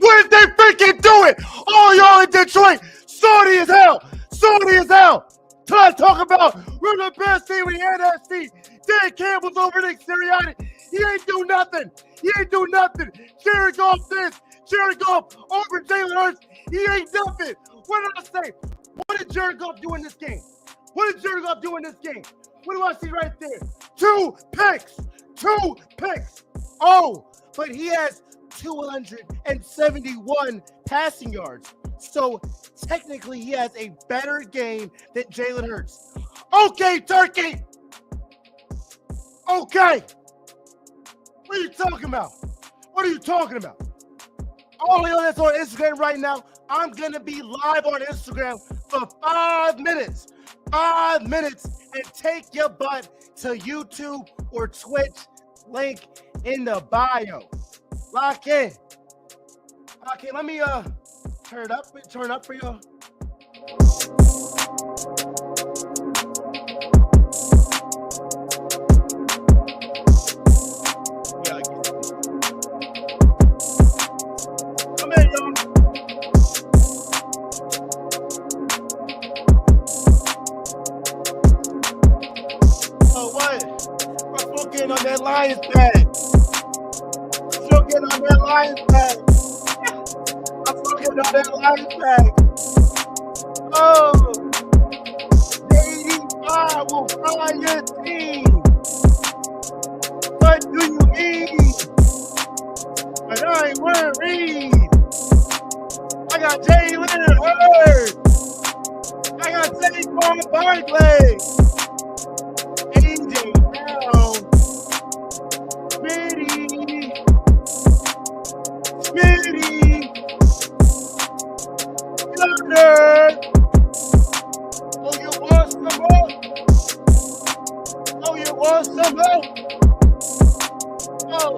When they freaking do it? All y'all in Detroit, sorry as hell. Sorry as hell. Try to talk about we're the best team in the NFC. Dan Campbell's over Nick Sirianni. He ain't do nothing. He ain't do nothing. Jared Goff this. Jared Goff over Jalen Hurts. He ain't nothing. What did I say? What did Jared Goff do in this game? What did Jared Goff do in this game? What do I see right there? 2 picks. 2 picks. Oh, but he has 271 passing yards. So technically he has a better game than Jalen Hurts. Okay, Turkey. Okay. What are you talking about? What are you talking about? Only on this on Instagram right now. I'm going to be live on Instagram for 5 minutes. 5 minutes and take your butt to YouTube or Twitch. Link in the bio. Lock in. Okay, let me turn up for y'all. Come in, y'all. Oh, what? I'm still getting on that Lions bag. Still getting on that Lions bag. I'm still getting on that Lions bag. Oh, 85 will fly your team. What do you mean? But I ain't worried. I got Jayden Herz. I got Saquon Barkley. AJ Brown. Smitty. Leonard. Oh, you want some more? Oh, you want some more? Oh.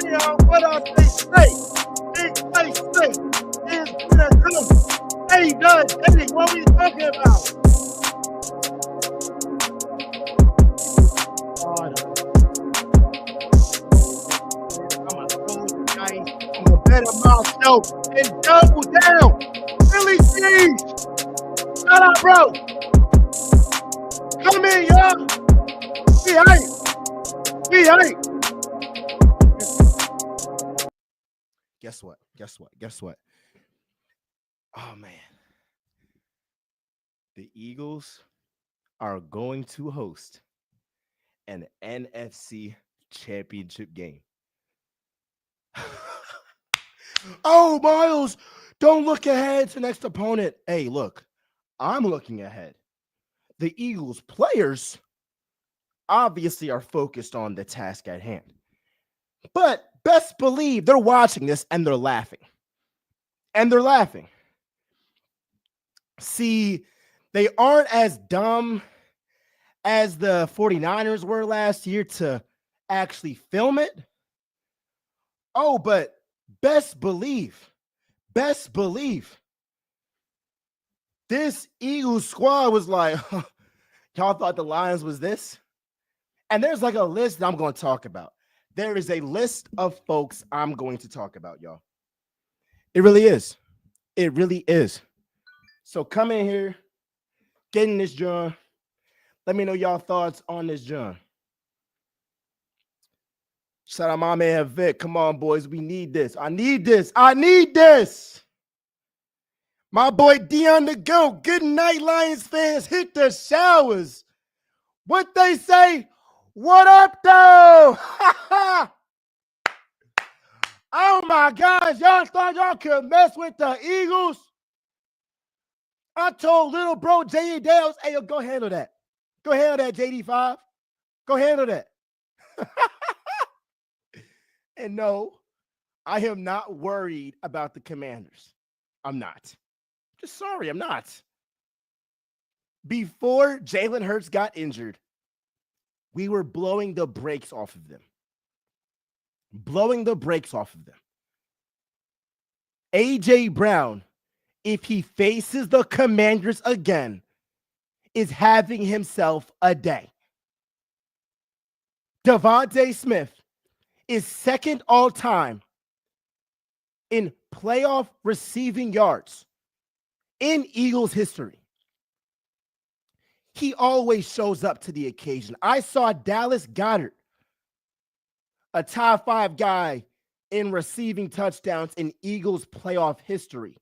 Leon, what I say straight? Big play straight. It's gonna come. Hey, Doug, hey, what we talking about? I'm gonna bet on myself and double down. Philly Siege. Shut up, bro. Come in, y'all. Be hype. Be hype. Guess what? Oh, man. The Eagles are going to host an NFC championship game. Oh, Miles, don't look ahead to the next opponent. Hey, look, I'm looking ahead. The Eagles players obviously are focused on the task at hand. But best believe they're watching this and they're laughing. See, they aren't as dumb as the 49ers were last year to actually film it. Oh, but best believe, this Eagles squad was like, y'all thought the Lions was this? And there's like a list that I'm going to talk about. There is a list of folks I'm going to talk about, y'all. It really is. So come in here, get in this John. Let me know y'all thoughts on this John. Shout out my man Vic. Come on, boys. We need this. I need this. My boy Dion the GOAT. Good night, Lions fans. Hit the showers. What they say? What up, though? Oh, my gosh. Y'all thought y'all could mess with the Eagles? I told little bro Jayden Daniels, hey, yo, go handle that. Go handle that, JD5. Go handle that. And no, I am not worried about the Commanders. I'm not. Just sorry, I'm not. Before Jalen Hurts got injured, we were blowing the brakes off of them. A.J. Brown, if he faces the Commanders again, is having himself a day. Devontae Smith is second all time in playoff receiving yards in Eagles history. He always shows up to the occasion. I saw Dallas Goedert, a top 5 guy in receiving touchdowns in Eagles playoff history.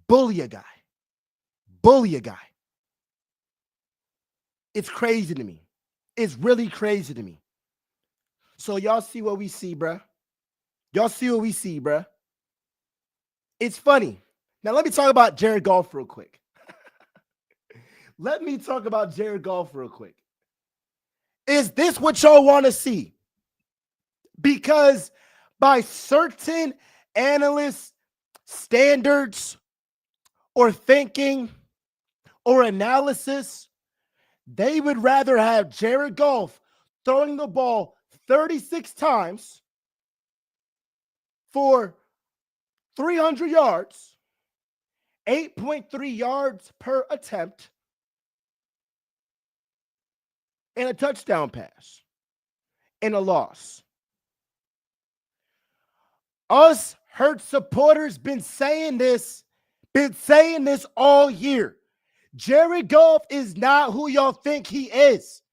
Bully a guy. Bully a guy. It's crazy to me. It's really crazy to me. So y'all see what we see, bruh. Y'all see what we see, bruh. It's funny. Now let me talk about Jared Goff real quick. Let me talk about Jared Goff real quick. Is this what y'all want to see? Because by certain analysts' standards or thinking or analysis, they would rather have Jared Goff throwing the ball 36 times for 300 yards, 8.3 yards per attempt, and a touchdown pass, and a loss. Us Hertz supporters been saying this all year. Jared Goff is not who y'all think he is.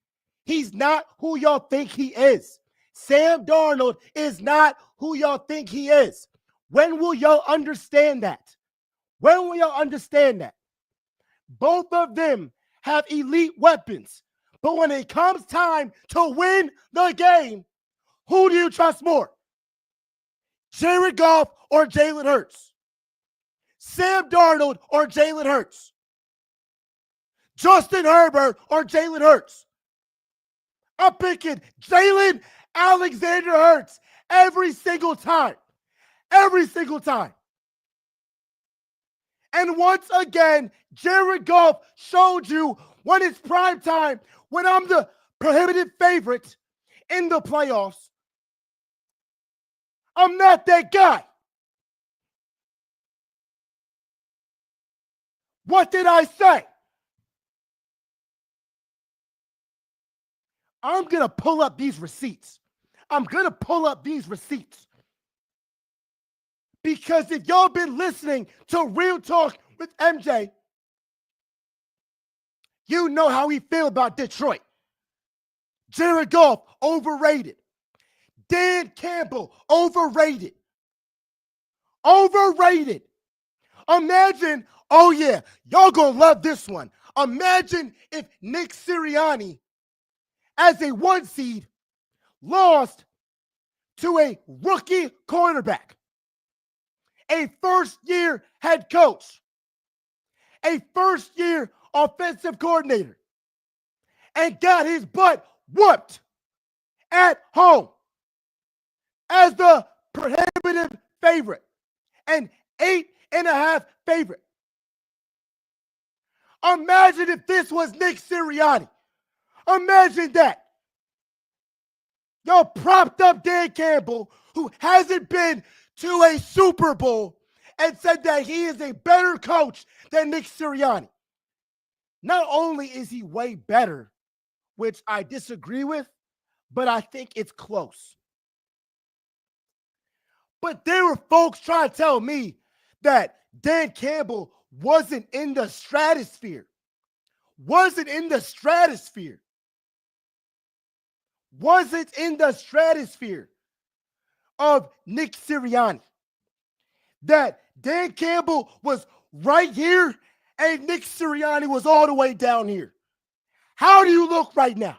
He's not who y'all think he is. Sam Darnold is not who y'all think he is. When will y'all understand that? When will y'all understand that? Both of them have elite weapons. But when it comes time to win the game, who do you trust more? Jared Goff or Jalen Hurts? Sam Darnold or Jalen Hurts? Justin Herbert or Jalen Hurts? I'm picking Jalen Alexander Hurts every single time. Every single time. And once again, Jared Goff showed you when it's prime time, when I'm the prohibitive favorite in the playoffs. I'm not that guy. What did I say? I'm going to pull up these receipts. Because if y'all been listening to Real Talk with MJ, you know how we feel about Detroit. Jared Goff, overrated. Dan Campbell, overrated. Overrated. Imagine, oh yeah, y'all gonna love this one. Imagine if Nick Sirianni, as a 1 seed, lost to a rookie cornerback, a first-year head coach, a first-year offensive coordinator, and got his butt whooped at home as the prohibitive favorite, an 8.5 favorite. Imagine if this was Nick Sirianni. Imagine that. Y'all propped up Dan Campbell, who hasn't been to a Super Bowl, and said that he is a better coach than Nick Sirianni. Not only is he way better, which I disagree with, but I think it's close. But there were folks trying to tell me that Dan Campbell wasn't in the stratosphere. Wasn't in the stratosphere of Nick Sirianni. That Dan Campbell was right here and Nick Sirianni was all the way down here. How do you look right now?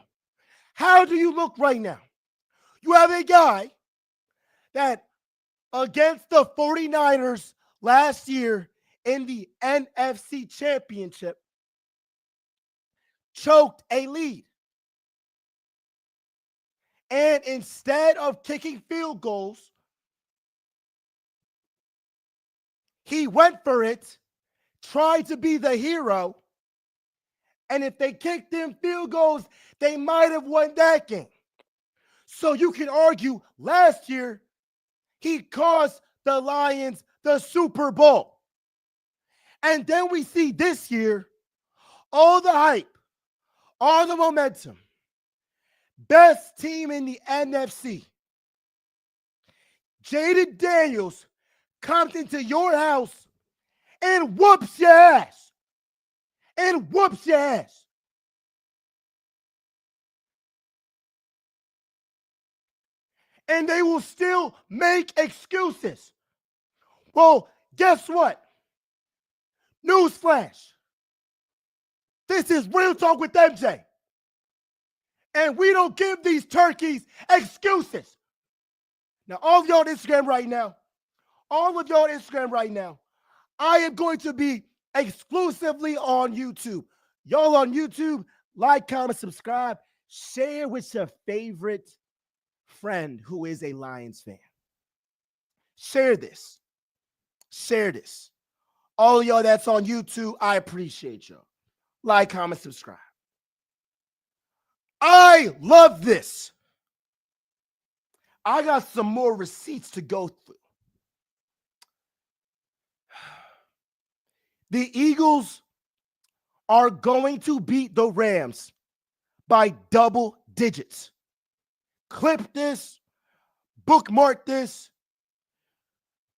You have a guy that against the 49ers last year in the NFC Championship choked a lead. And instead of kicking field goals, he went for it, tried to be the hero, and if they kicked them field goals, they might have won that game. So you can argue last year, he cost the Lions the Super Bowl. And then we see this year, all the hype, all the momentum, best team in the NFC, Jayden Daniels, comes into your house and whoops your ass. And whoops your ass. And they will still make excuses. Well, guess what? Newsflash. This is Real Talk with MJ. And we don't give these turkeys excuses. Now, all of y'all on Instagram right now, I am going to be exclusively on YouTube. Y'all on YouTube, like, comment, subscribe, share with your favorite friend who is a Lions fan. Share this. All of y'all that's on YouTube, I appreciate y'all. Like, comment, subscribe. I love this. I got some more receipts to go through. The Eagles are going to beat the Rams by double digits. Clip this, bookmark this,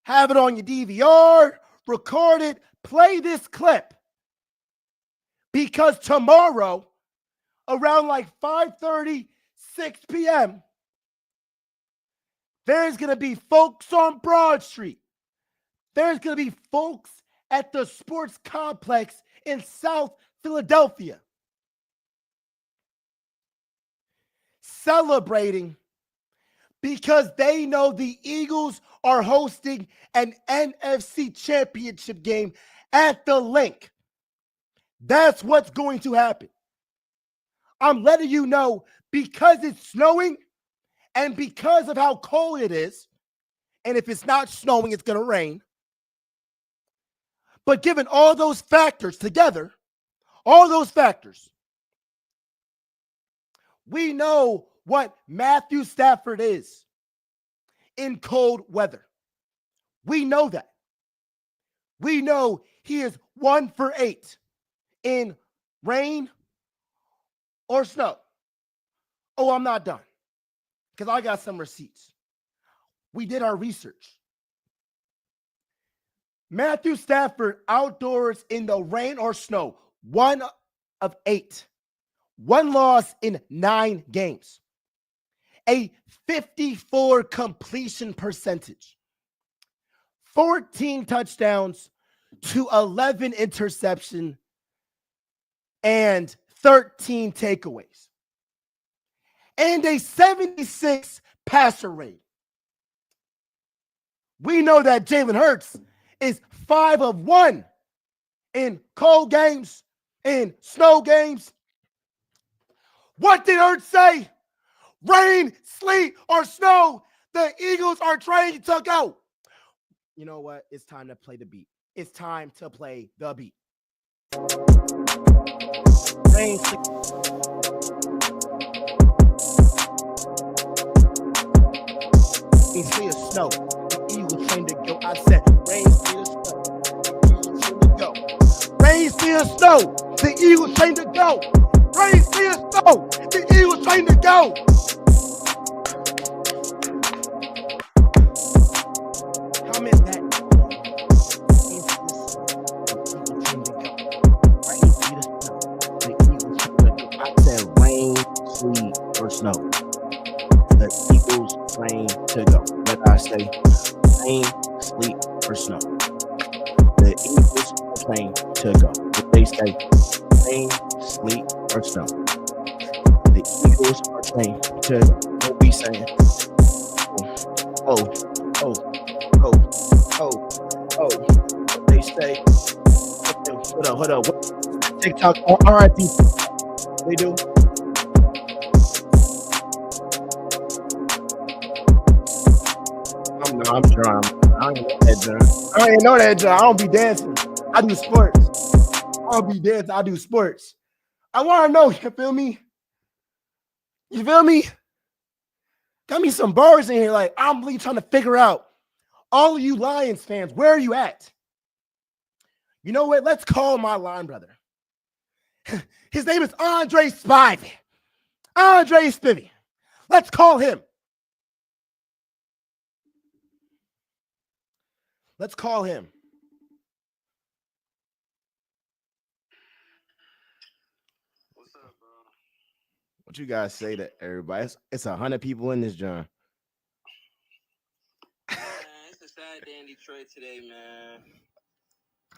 have it on your DVR, record it, play this clip. Because tomorrow, around like 5:30, 6 p.m., there's going to be folks on Broad Street. There's going to be folks at the sports complex in South Philadelphia celebrating because they know the Eagles are hosting an NFC championship game at the Link. That's what's going to happen. I'm letting you know because it's snowing and because of how cold it is, and if it's not snowing, it's going to rain. But given all those factors together, we know what Matthew Stafford is in cold weather. We know that. We know he is 1 for 8 in rain or snow. Oh, I'm not done because I got some receipts. We did our research. Matthew Stafford outdoors in the rain or snow, 1 of 8. 1 loss in 9 games. A 54 completion percentage. 14 touchdowns to 11 interception and 13 takeaways. And a 76 passer rate. We know that Jalen Herz is 5 of 1 in cold games, in snow games. What did Herz say? Rain, sleet, or snow, the Eagles are trying to go. You know what? It's time to play the beat. It's time to play the beat. Rain, sleet. Sleet, or snow. The Eagles trying to go. I said rain, sleet, or snow. Rain, sleet, or snow. The Eagles trying to go. Rain, sleet, or snow. The Eagles trying to go. Comment that. I said rain, sleet, or snow. The Eagles train to go. What I say? Rain, sleet, or snow. The Eagles train to go. What they say? Rain, sleet, or snow. The Eagles are trained to go. What we saying? Oh. What they say? Hold up. What? TikTok RIP. They do. I'm drunk. I don't know that, John. I don't be dancing. I do sports. I don't be dancing. I do sports. I want to know. You feel me? Got me some bars in here. Like, I'm really trying to figure out, all of you Lions fans, where are you at? You know what? Let's call my line brother. His name is Andre Spivey. Andre Spivey. Let's call him. Let's call him. What's up, bro? What you guys say to everybody? It's 100 people in this joint. Man, it's a sad day in Detroit today, man.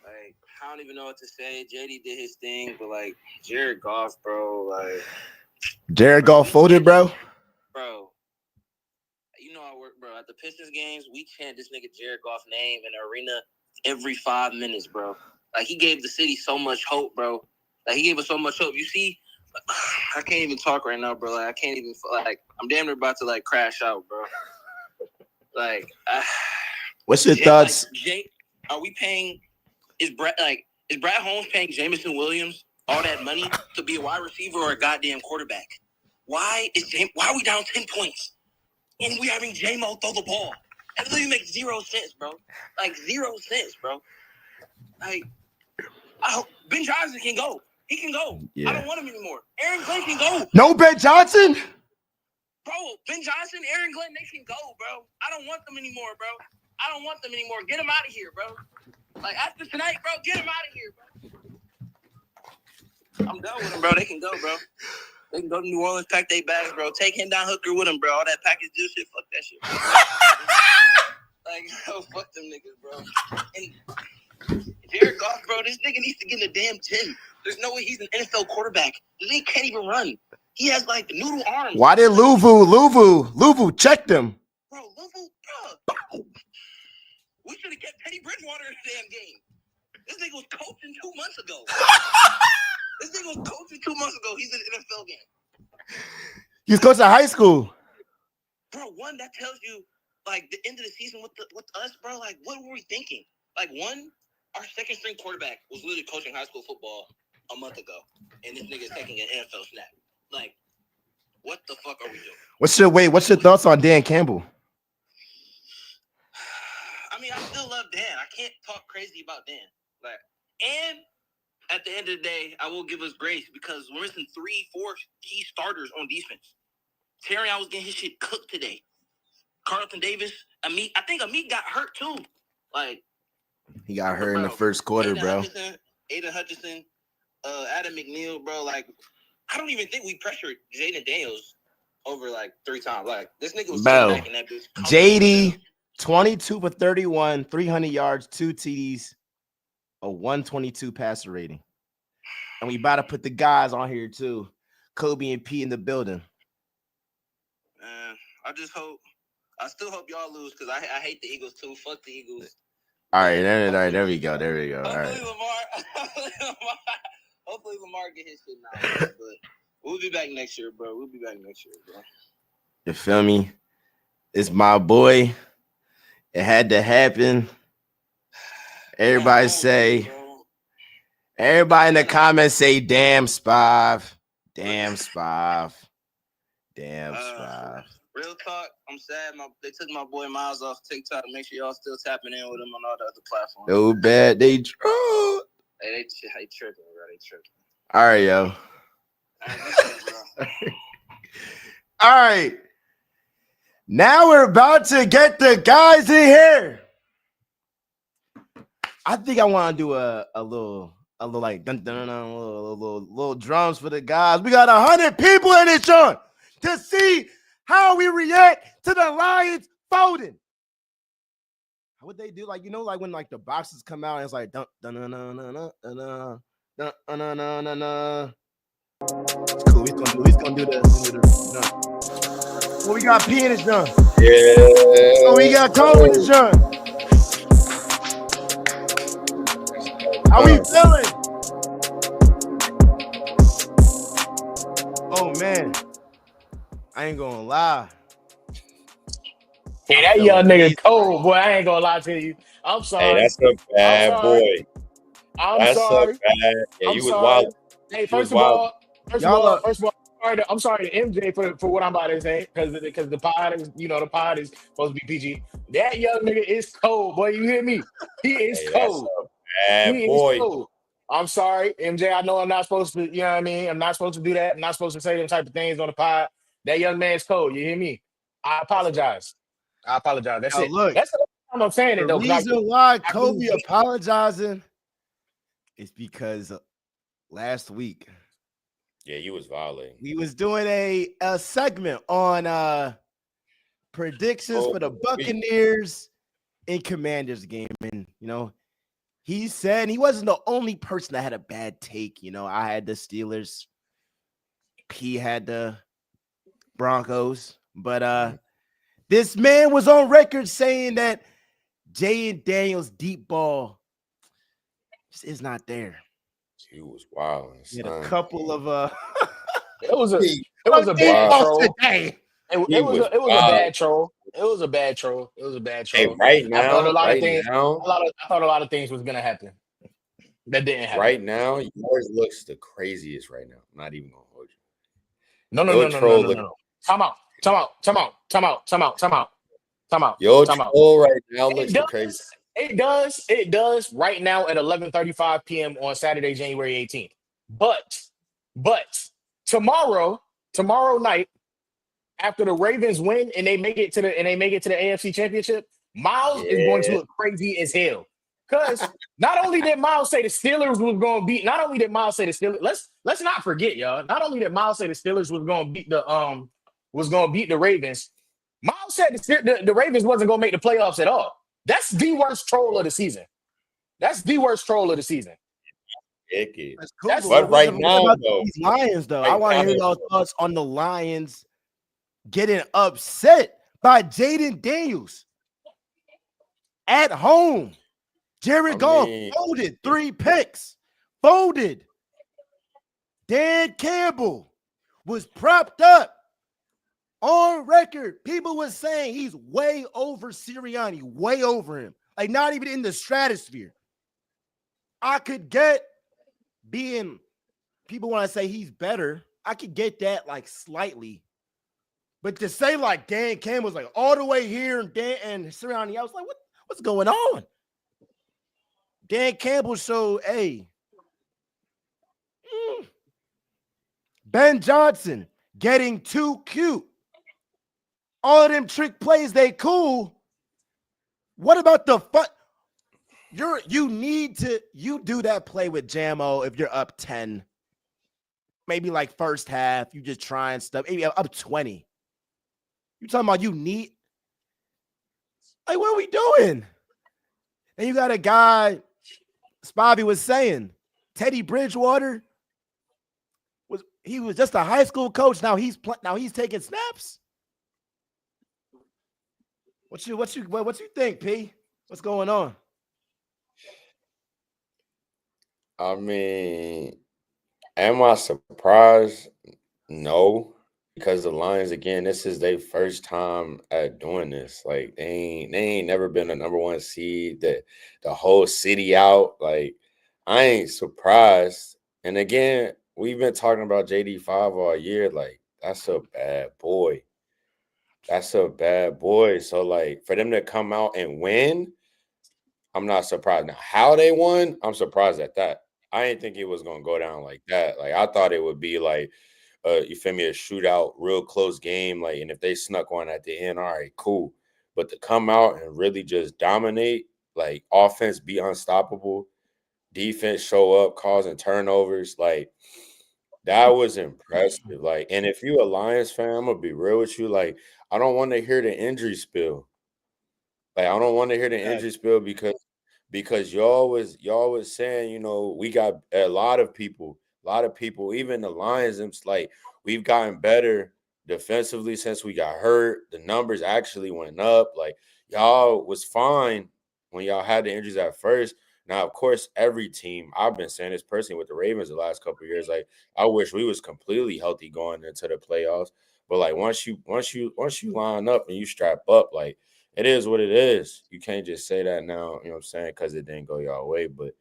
Like, I don't even know what to say. JD did his thing, but like Jared Goff, bro, like Jared Goff folded, bro. Bro, you know I work, bro. At the Pistons games, we chant this nigga Jared Goff name in the arena every 5 minutes, bro. Like, he gave the city so much hope, bro. Like, he gave us so much hope. You see, I can't even talk right now, bro. Like, I can't even, like, I'm damn near about to, like, crash out, bro. Like, what's your thoughts? Like, are we paying, is Brad Holmes paying Jameson Williams all that money to be a wide receiver or a goddamn quarterback? Why are we down 10 points? And we having J-Mo throw the ball. That literally makes 0 sense, bro. Like, 0 cents, bro. Like, Ben Johnson can go. He can go. Yeah. I don't want him anymore. Aaron Glenn can go. No Ben Johnson? Bro, Ben Johnson, Aaron Glenn, they can go, bro. I don't want them anymore, bro. I don't want them anymore. Get them out of here, bro. Like, after tonight, bro, get them out of here, bro. I'm done with them, bro. They can go, bro. They can go to New Orleans, pack their bags, bro. Take him down Hooker with him, bro. All that package deal shit, fuck that shit, bro. Like, bro, fuck them niggas, bro. And Jared Goff, bro, this nigga needs to get in the damn gym. There's no way he's an NFL quarterback. This nigga can't even run. He has, like, noodle arms. Why did Louvu checked him? Bro, Louvu, bro. We should have kept Teddy Bridgewater in the damn game. This nigga was coaching 2 months ago. This nigga was coaching 2 months ago. He's in the NFL game. He's coaching high school. Bro, one, that tells you, like, the end of the season with us, bro, like, what were we thinking? Like, one, our second string quarterback was literally coaching high school football a month ago, and this nigga's taking an NFL snap. Like, what the fuck are we doing? What's your thoughts on Dan Campbell? I mean, I still love Dan. I can't talk crazy about Dan. Like, and at the end of the day, I will give us grace because we're missing 3-4 key starters on defense. Terrion was getting his shit cooked today. Carlton Davis, I think Amit got hurt too. Like, he got hurt in the first quarter, bro. Aiden Hutchinson, Adam McNeil, bro. Like, I don't even think we pressured Jayden Daniels over like 3 times. Like, this nigga was back in that bitch. JD, 22 for 31, 300 yards, 2 TDs, a 122 passer rating. And we about to put the guys on here too. Kobe and P in the building. Man, I still hope y'all lose because I hate the Eagles too. Fuck the Eagles. All right, there we go. All right. Hopefully Lamar get his shit now. But we'll be back next year, bro. You feel me? It's my boy. It had to happen. Everybody in the comments say, damn, Spav. Damn, Spav. Real talk, I'm sad. They took my boy Miles off TikTok. Make sure y'all still tapping in with him on all the other platforms. No bad. They tripping, bro. They tripping. All right, yo. All right. Now we're about to get the guys in here. I think I want to do a little like dun, dun, dun, dun, little drums for the guys. We got 100 people in this joint to see how we react to the Lions folding. How would they do? Like, you know, like when like the boxes come out and it's like dun dun dun dun dun dun dun dun dun dun dun dun. It's cool. He's gonna do the. Well, we got P in his joint. Yeah. Oh, we got Cole in his joint. How we feeling? Oh man, I ain't gonna lie. Hey, that young nigga cold, boy. I ain't gonna lie to you. I'm sorry. Hey, that's a bad boy. I'm sorry. Yeah, you was wild. Hey, first of all, I'm sorry to MJ for what I'm about to say because the pod is, the pod is supposed to be PG. That young nigga is cold, boy. You hear me? He is cold. Bad boy. Cold. I'm sorry, MJ. I know I'm not supposed to. You know what I mean? I'm not supposed to do that. I'm not supposed to say them type of things on the pod. That young man's cold. You hear me? I apologize. That's Now, it. look, That's the time I'm saying it the though. reason why I Kobe really- apologizing is because last week Yeah, you was violating. we was doing a segment on predictions for the Buccaneers and Commanders game, and he said he wasn't the only person that had a bad take. I had the Steelers, he had the Broncos, but this man was on record saying that Jayden Daniels deep ball just is not there. He was wild. He had a couple of it was a bad troll. Today. It was a bad troll. It was a bad troll. Hey, right now, I thought a lot of things was gonna happen. That didn't happen. Right now, yours looks the craziest right now. I'm not even gonna hold you. No. Time out. Your troll right now looks the craziest. It does right now at 11:35 p.m. on Saturday, January 18th. But tomorrow night, after the Ravens win and they make it to the AFC Championship, Miles is going to look crazy as hell. Because not only did Miles say the Steelers was going to beat, let's not forget, y'all. Not only did Miles say the Steelers was going to beat the Ravens, Miles said the Ravens wasn't going to make the playoffs at all. That's the worst troll of the season. That's cool. But right now, though, these Lions, though, I want to hear y'all thoughts on the Lions getting upset by Jayden Daniels at home. Jared Goff folded 3 picks. Folded. Dan Campbell was propped up. On record, people were saying he's way over Sirianni, way over him. Like, not even in the stratosphere. I could get being, people want to say he's better. I could get that, like, slightly. But to say, like, Dan Campbell was, like, all the way here and Sirianni, I was like, what's going on? Dan Campbell showed, Ben Johnson getting too cute. All of them trick plays, they cool. What about the fun? You do that play with Jamo if you're up 10. Maybe like first half, you just trying stuff. Maybe up 20. You talking about like, what are we doing? And you got a guy, Spivey was saying, Teddy Bridgewater was just a high school coach. Now he's taking snaps. What you think, P? What's going on? I mean, am I surprised? No, because the Lions, again, this is their first time at doing this. Like, they ain't never been a number 1 seed. The whole city out. Like, I ain't surprised. And again, we've been talking about JD5 all year. Like, that's a bad boy. So, like, for them to come out and win, I'm not surprised. Now, how they won, I'm surprised at that. I didn't think it was going to go down like that. Like, I thought it would be like, you feel me, a shootout, real close game. Like, and if they snuck one at the end, all right, cool. But to come out and really just dominate, like, offense be unstoppable, defense show up, causing turnovers, like, that was impressive. Like, and if you a Lions fan, I'm gonna be real with you. Like, I don't want to hear the injury spill. Like, I don't want to hear the injury spill because y'all was saying, we got a lot of people, even the Lions, it's like we've gotten better defensively since we got hurt. The numbers actually went up. Like, y'all was fine when y'all had the injuries at first. Now, of course, every team, I've been saying this personally with the Ravens the last couple of years, like, I wish we was completely healthy going into the playoffs. But, like, once you line up and you strap up, like, it is what it is. You can't just say that now, you know what I'm saying, because it didn't go your way. But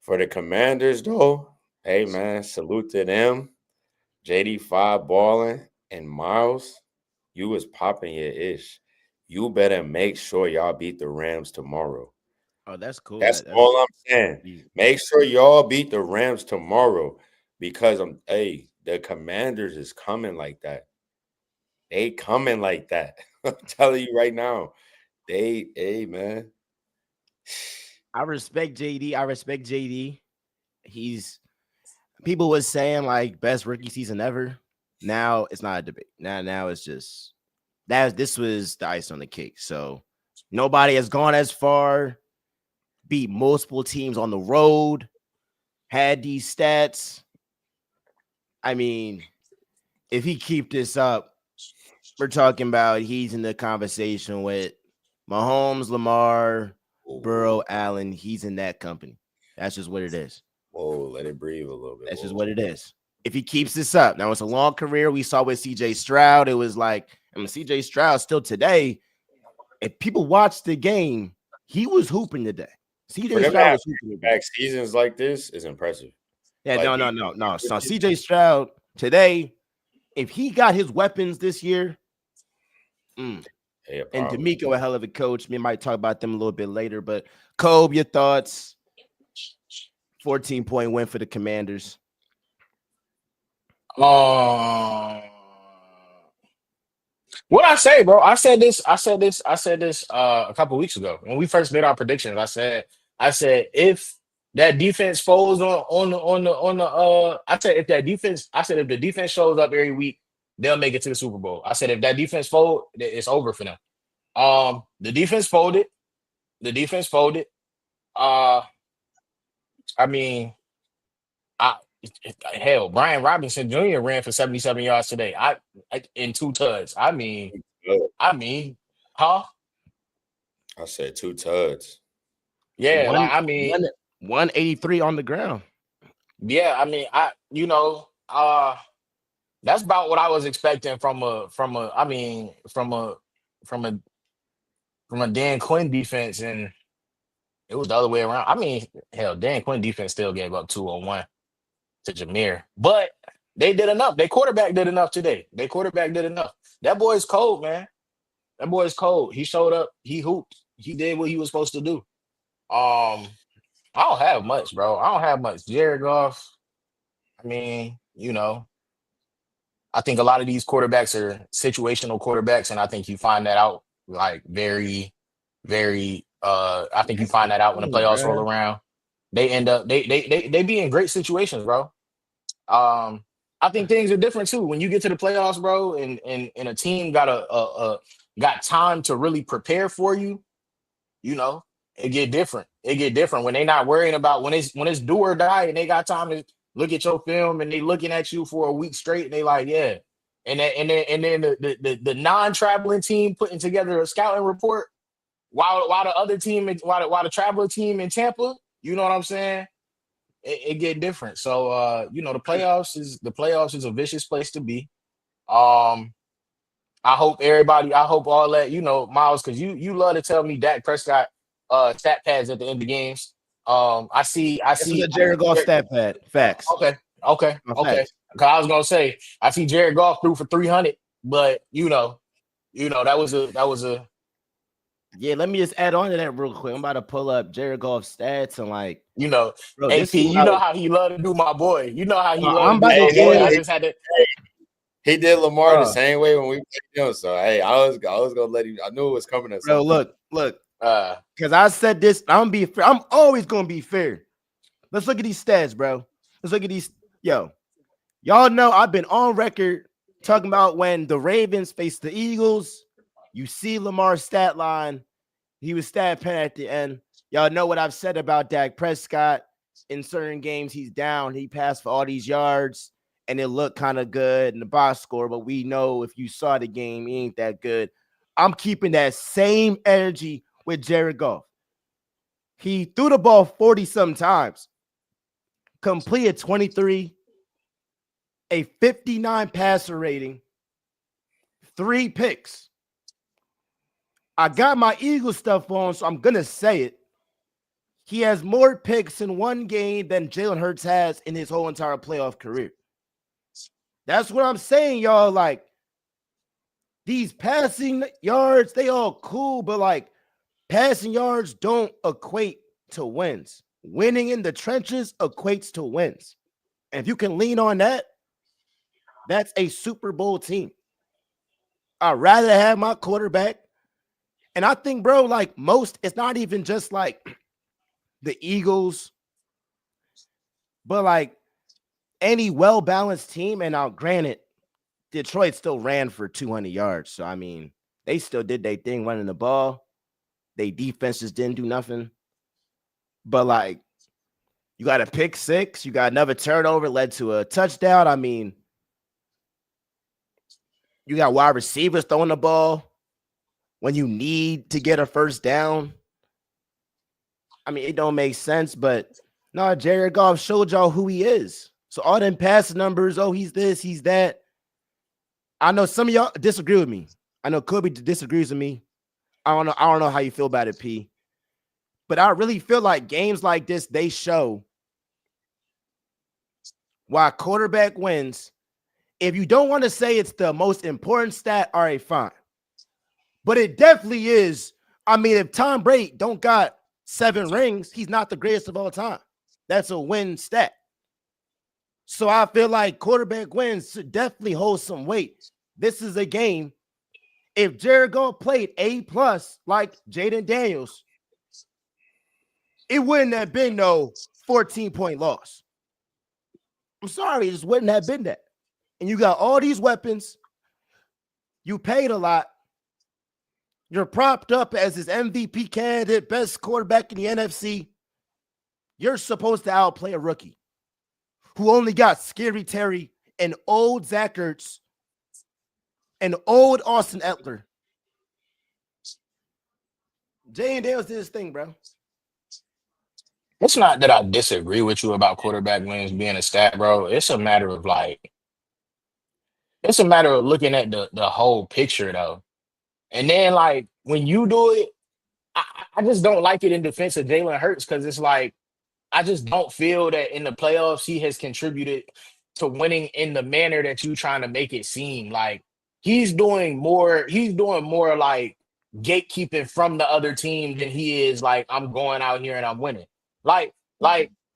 for the Commanders, though, hey, man, salute to them. JD5 balling and Miles, you was popping your ish. You better make sure y'all beat the Rams tomorrow. Oh, that's cool. That's all I'm saying. Easy. Make sure y'all beat the Rams tomorrow because the Commanders is coming like that. They coming like that. I'm telling you right now. Hey man. I respect JD. He's people was saying like best rookie season ever. Now it's not a debate. Now it's just this was the ice on the cake. So nobody has gone as far, beat multiple teams on the road, had these stats. I mean, if he keep this up, we're talking about he's in the conversation with Mahomes, Lamar, Burrow, Allen. He's in that company. That's just what it is. Whoa, let it breathe a little bit. That's just what it is. If he keeps this up, now it's a long career. We saw with CJ Stroud. It was like, CJ Stroud still today. If people watch the game, he was hooping today. CJ Stroud was hooping today. Back seasons like this is impressive. Yeah, like, no. So CJ Stroud today, if he got his weapons this year, and D'Amico, a hell of a coach. We might talk about them a little bit later. But Kobe, your thoughts? 14-point win for the Commanders. What I say, bro? I said this a couple weeks ago when we first made our predictions. I said if that defense folds on the I said if the defense shows up every week, they'll make it to the Super Bowl. I said if that defense fold, it's over for them. The defense folded. I mean, hell, Brian Robinson Jr. ran for 77 yards today. I in 2 tuds. I mean, huh? I said 2 tuds. Yeah, 183 on the ground. Yeah, I mean, that's about what I was expecting from a Dan Quinn defense, and it was the other way around. I mean, hell, Dan Quinn defense still gave up 2-on-1 to Jameer, but they did enough. Their quarterback did enough today. That boy's cold, man. That boy's cold. He showed up. He hooped. He did what he was supposed to do. I don't have much, bro. Jared Goff. I mean, I think a lot of these quarterbacks are situational quarterbacks, and I think you find that out like very, very. I think you find that out when the playoffs roll around. They end up they be in great situations, bro. I think things are different too when you get to the playoffs, bro, and a team got time to really prepare for you. It get different. When they not worrying about when it's do or die, and they got time to look at your film, and they looking at you for a week straight, and they like, yeah. And then the non-traveling team putting together a scouting report while the traveler team in Tampa, you know what I'm saying? It get different. So the playoffs is a vicious place to be. I hope all that, Miles, because you love to tell me Dak Prescott stat pads at the end of games. I see the Jared Goff stat pad. Facts. Okay. Because I was gonna say I see Jared Goff threw for 300, but that was a. Yeah, let me just add on to that real quick. I'm about to pull up Jared Goff's stats and bro, AP, how he love to do my boy. You know how he love to do my boy. I just had to. He did Lamar the same way when we played him. So hey, I was gonna let him. I knew it was coming. At bro, look. Because I said this. I'm always gonna be fair. Let's look at these stats, bro. Let's look at these. Yo, y'all know I've been on record talking about when the Ravens faced the Eagles. You see Lamar's stat line. He was stat pen at the end. Y'all know what I've said about Dak Prescott. In certain games, he's down. He passed for all these yards, and it looked kind of good in the box score. But we know if you saw the game, he ain't that good. I'm keeping that same energy with Jared Goff. He threw the ball 40-some times, completed 23, a 59 passer rating, 3 picks. I got my Eagles stuff on, so I'm going to say it. He has more picks in one game than Jalen Herz has in his whole entire playoff career. That's what I'm saying, y'all. Like, these passing yards, they all cool, but passing yards don't equate to wins. Winning in the trenches equates to wins. And if you can lean on that, that's a Super Bowl team. I'd rather have my quarterback. And I think, bro, like it's not even just like the Eagles, but like any well-balanced team. And now, granted, Detroit still ran for 200 yards. So, I mean, they still did their thing running the ball. They defense just didn't do nothing. But, like, you got a pick six. You got another turnover led to a touchdown. I mean, you got wide receivers throwing the ball when you need to get a first down. I mean, it don't make sense. But, no, Jared Goff showed y'all who he is. So, all them pass numbers, oh, he's this, he's that. I know some of y'all disagree with me. I know Kobe disagrees with me. I don't know how you feel about it, P. But I really feel like games like this, they show why quarterback wins. If you don't want to say it's the most important stat, all right, fine. But it definitely is. I mean, if Tom Brady don't got 7 rings, he's not the greatest of all time. That's a win stat. So I feel like quarterback wins should definitely hold some weight. This is a game. If Jared Goff played A+ like Jayden Daniels, it wouldn't have been no 14-point loss. I'm sorry, it just wouldn't have been that. And you got all these weapons. You paid a lot. You're propped up as his MVP candidate, best quarterback in the NFC. You're supposed to outplay a rookie who only got Scary Terry and old Zach Ertz and old Austin Eckler. Jayden Daniels did his thing, bro. It's not that I disagree with you about quarterback wins being a stat, bro. It's a matter of looking at the whole picture, though. And then, like, when you do it, I just don't like it in defense of Jalen Hurts because it's like, I just don't feel that in the playoffs he has contributed to winning in the manner that you trying to make it seem. Like he's doing more like gatekeeping from the other team than he is like I'm going out here and I'm winning. Like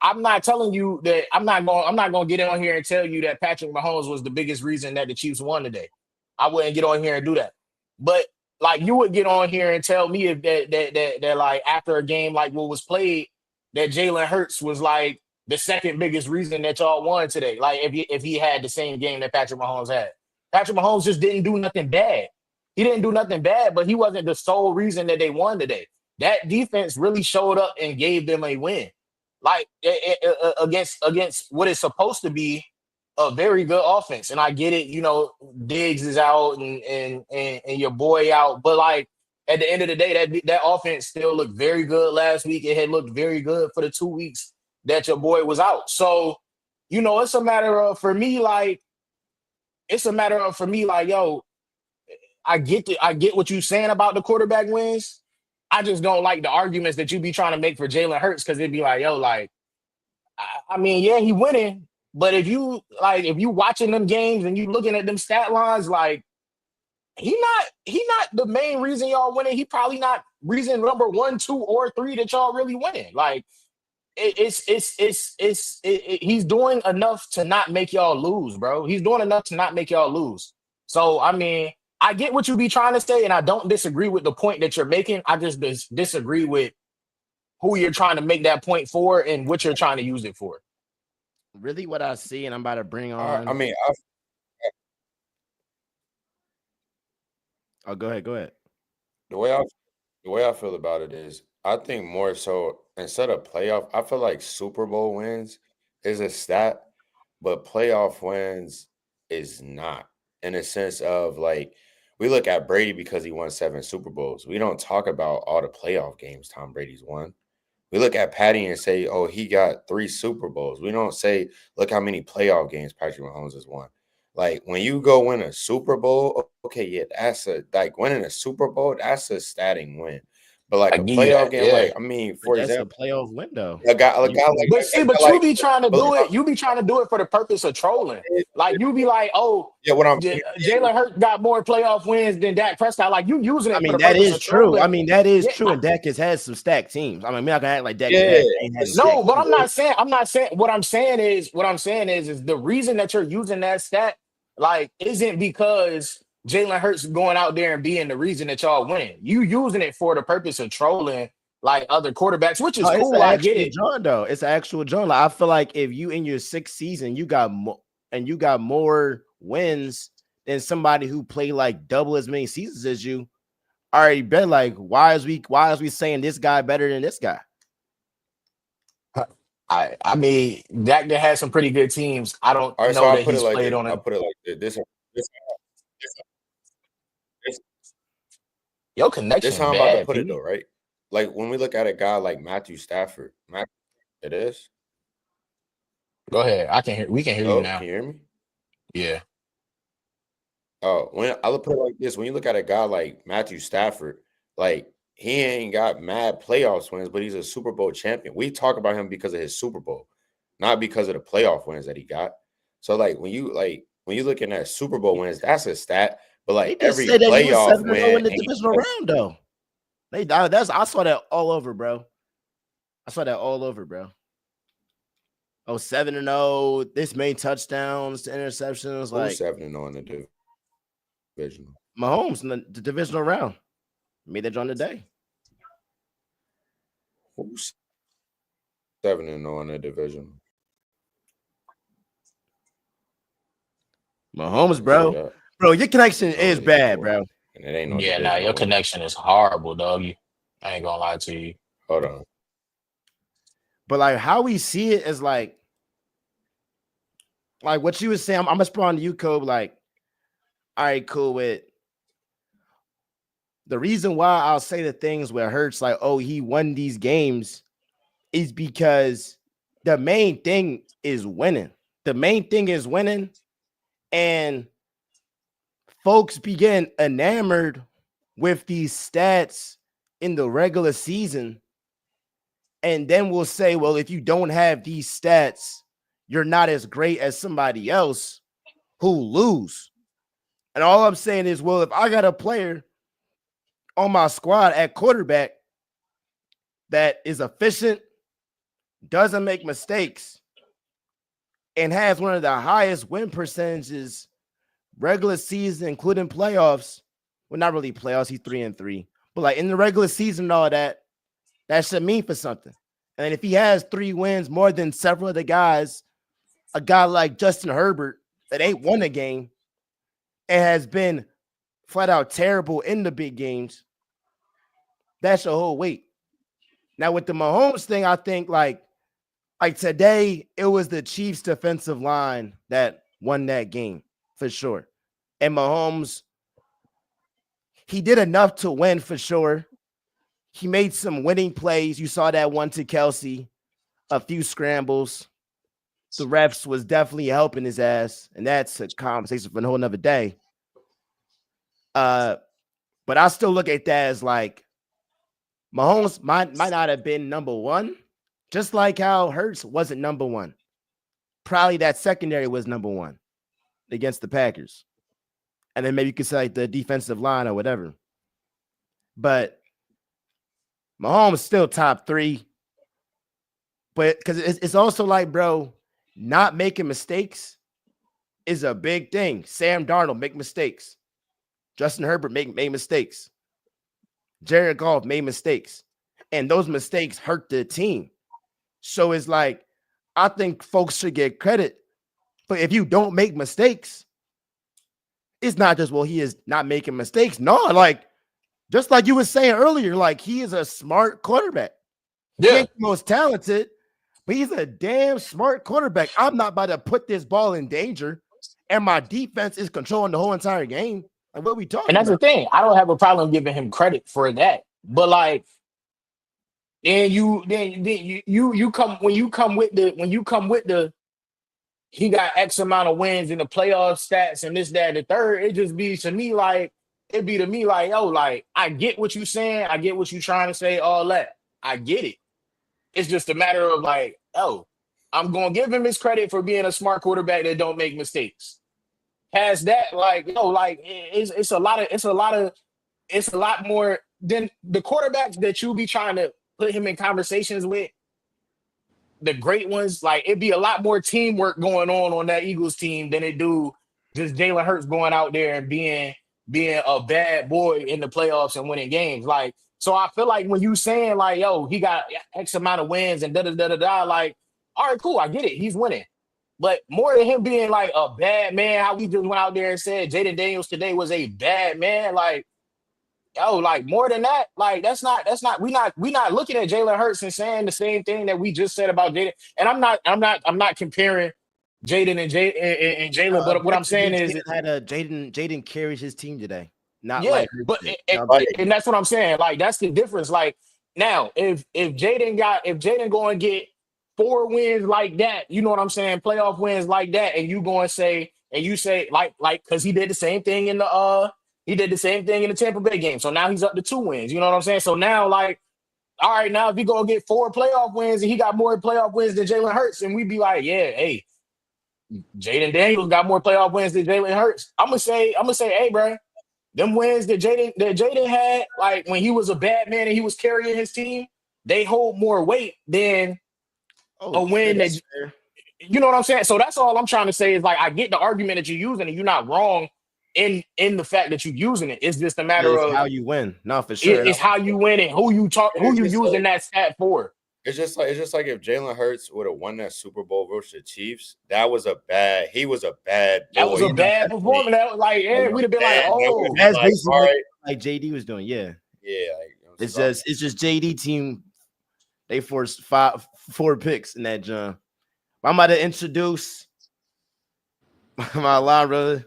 I'm not telling you that I'm not gonna get on here and tell you that Patrick Mahomes was the biggest reason that the Chiefs won today. I wouldn't get on here and do that. But like you would get on here and tell me if that like after a game like what was played, that Jalen Hurts was like the second biggest reason that y'all won today. Like if he had the same game that Patrick Mahomes had. Patrick Mahomes just didn't do nothing bad. He didn't do nothing bad, but he wasn't the sole reason that they won today. That defense really showed up and gave them a win. Like against what is supposed to be a very good offense. And I get it, you know, Diggs is out and your boy out, but like at the end of the day, that offense still looked very good last week. It had looked very good for the 2 weeks that your boy was out. So, you know, it's a matter of for me, like, yo, I get what you're saying about the quarterback wins. I just don't like the arguments that you be trying to make for Jalen Hurts because it'd be like, yo, like, I mean, yeah, he winning, but if you watching them games and you looking at them stat lines, like, he not the main reason y'all winning. He probably not reason number 1, 2, or 3 that y'all really winning. Like he's doing enough to not make y'all lose, bro. He's doing enough to not make y'all lose. So I mean, I get what you be trying to say, and I don't disagree with the point that you're making. I just disagree with who you're trying to make that point for and what you're trying to use it for. Really, what I see, and I'm about to bring on. I mean, go ahead. The way I feel about it is, I think more so instead of playoff, I feel like Super Bowl wins is a stat, but playoff wins is not. In a sense of like, we look at Brady because he won 7 Super Bowls. We don't talk about all the playoff games Tom Brady's won. We look at Patty and say, oh, he got 3 Super Bowls. We don't say, look how many playoff games Patrick Mahomes has won. Like, when you go win a Super Bowl, okay, yeah, winning a Super Bowl, that's a statting win. But like a playoff game, like, I mean, for example, a playoff window. A guy like, you be trying to do it. You be trying to do it for the purpose of trolling. Like you be like, oh, yeah, Jalen Hurts got more playoff wins than Dak Prescott. Like you using it. I mean, that is true. I mean, that is true. And Dak has had some stacked teams. I mean, I'm not gonna act like Dak. No, but I'm not saying. What I'm saying is the reason that you're using that stat, like, isn't because Jalen Hurts going out there and being the reason that y'all win. You using it for the purpose of trolling like other quarterbacks, which is Oh, it's cool. an I get actual it. John though. It's an actual John. Like, I feel like if you in your sixth season, you got more wins than somebody who played like double as many seasons as you. Already been like, why is we saying this guy better than this guy? I mean, Dak had some pretty good teams. I don't All right, so know I'll that put it he's like played this. on I'll a put it like this. This, your this connection how I'm about to bad, put it P. though, right? Like when we look at a guy like Matthew Stafford, it is. Go ahead. I can hear. We can hear you Oh, now. can you hear me? Yeah. Oh, when I'll put it like this: when you look at a guy like Matthew Stafford, like he ain't got mad playoffs wins, but he's a Super Bowl champion. We talk about him because of his Super Bowl, not because of the playoff wins that he got. So when you looking at Super Bowl wins, that's a stat. But They like just every said that he was playoff 7-0 in win, the ain't divisional like, round though. I saw that all over, bro. I saw that all over, bro. Oh, 7-0, this many touchdowns to interceptions. who's Like 7-0 in the division? Mahomes in the divisional round. Made that on the day. Who's 7-0 in the division? Mahomes, bro. Bro, your connection is bad, bro. And it ain't no Yeah, nah, your connection is horrible, doggy. I ain't gonna lie to you. Hold on. But like how we see it is like what you was saying. I'm responding to you, Kobe. Like, all right, cool. With the reason why I'll say the things where Hertz like, oh, he won these games is because the main thing is winning. The main thing is winning, and folks begin enamored with these stats in the regular season. And then we'll say, well, if you don't have these stats, you're not as great as somebody else who lose. And all I'm saying is, well, if I got a player on my squad at quarterback that is efficient, doesn't make mistakes, and has one of the highest win percentages regular season, including playoffs. Well, not really playoffs, he's 3-3. But like in the regular season and all that, that should mean for something. And if he has 3 wins more than several of the guys, a guy like Justin Herbert that ain't won a game and has been flat out terrible in the big games, that's your whole weight. Now with the Mahomes thing, I think like today, it was the Chiefs defensive line that won that game for sure. And Mahomes, he did enough to win for sure. He made some winning plays. You saw that one to Kelsey, a few scrambles. The refs was definitely helping his ass, and that's a conversation for a whole nother day. But I still look at that as like Mahomes might not have been number one, just like how Hertz wasn't number one. Probably that secondary was number one against the Packers. And then maybe you could say like the defensive line or whatever. But Mahomes is still top 3. But because it's also like, bro, not making mistakes is a big thing. Sam Darnold make mistakes. Justin Herbert made mistakes. Jared Goff made mistakes. And those mistakes hurt the team. So it's like, I think folks should get credit. But if you don't make mistakes, it's not just, well, he is not making mistakes. No, like, just like you were saying earlier, like, he is a smart quarterback. Yeah. He ain't the most talented, but he's a damn smart quarterback. I'm not about to put this ball in danger, and my defense is controlling the whole entire game. Like, what are we talking about? And that's the thing. I don't have a problem giving him credit for that. But like, then you come with the he got X amount of wins in the playoff stats and this, that, and the third. It just be to me like, yo, like, I get what you're saying. I get what you're trying to say, all that. I get it. It's just a matter of like, oh, I'm going to give him his credit for being a smart quarterback that don't make mistakes. Past that, like, like it's a lot more than the quarterbacks that you be trying to put him in conversations with. The great ones, like it'd be a lot more teamwork going on that Eagles team than it do just Jalen Hurts going out there and being being a bad boy in the playoffs and winning games. Like, so I feel like when you saying like, yo, he got X amount of wins and da, like, all right, cool, I get it, he's winning. But more than him being like a bad man, how we just went out there and said Jayden Daniels today was a bad man, like, yo, like more than that, like that's not we not looking at Jalen Hurts and saying the same thing that we just said about Jayden. And I'm not comparing Jayden and Jalen, but what I'm saying is Jayden carries his team today. Not yeah, like but and that's what I'm saying. Like that's the difference. Like now, if Jayden go and get 4 wins like that, you know what I'm saying, playoff wins like that, and you go and say like because he did the same thing in the Tampa Bay game. So now he's up to 2 wins. You know what I'm saying? So now, like, all right, now if he gonna get 4 playoff wins and he got more playoff wins than Jalen Hurts, and we be like, yeah, hey, Jayden Daniels got more playoff wins than Jalen Hurts. I'm gonna say, hey, bro, them wins that Jayden had, like when he was a bad man and he was carrying his team, they hold more weight than a win that you know what I'm saying. So that's all I'm trying to say is like I get the argument that you're using, and you're not wrong in the fact that you're using it. It's just a matter of how you win. No, for sure. It's how you win and who you using that stat for. It's just like if Jalen Hurts would have won that Super Bowl versus the Chiefs, that was a bad performance. That was like, yeah, we'd have been like, oh, that's basically like JD was doing. Yeah. Yeah. It's just JD team. They forced 4 picks in that jump. I'm about to introduce my line brother,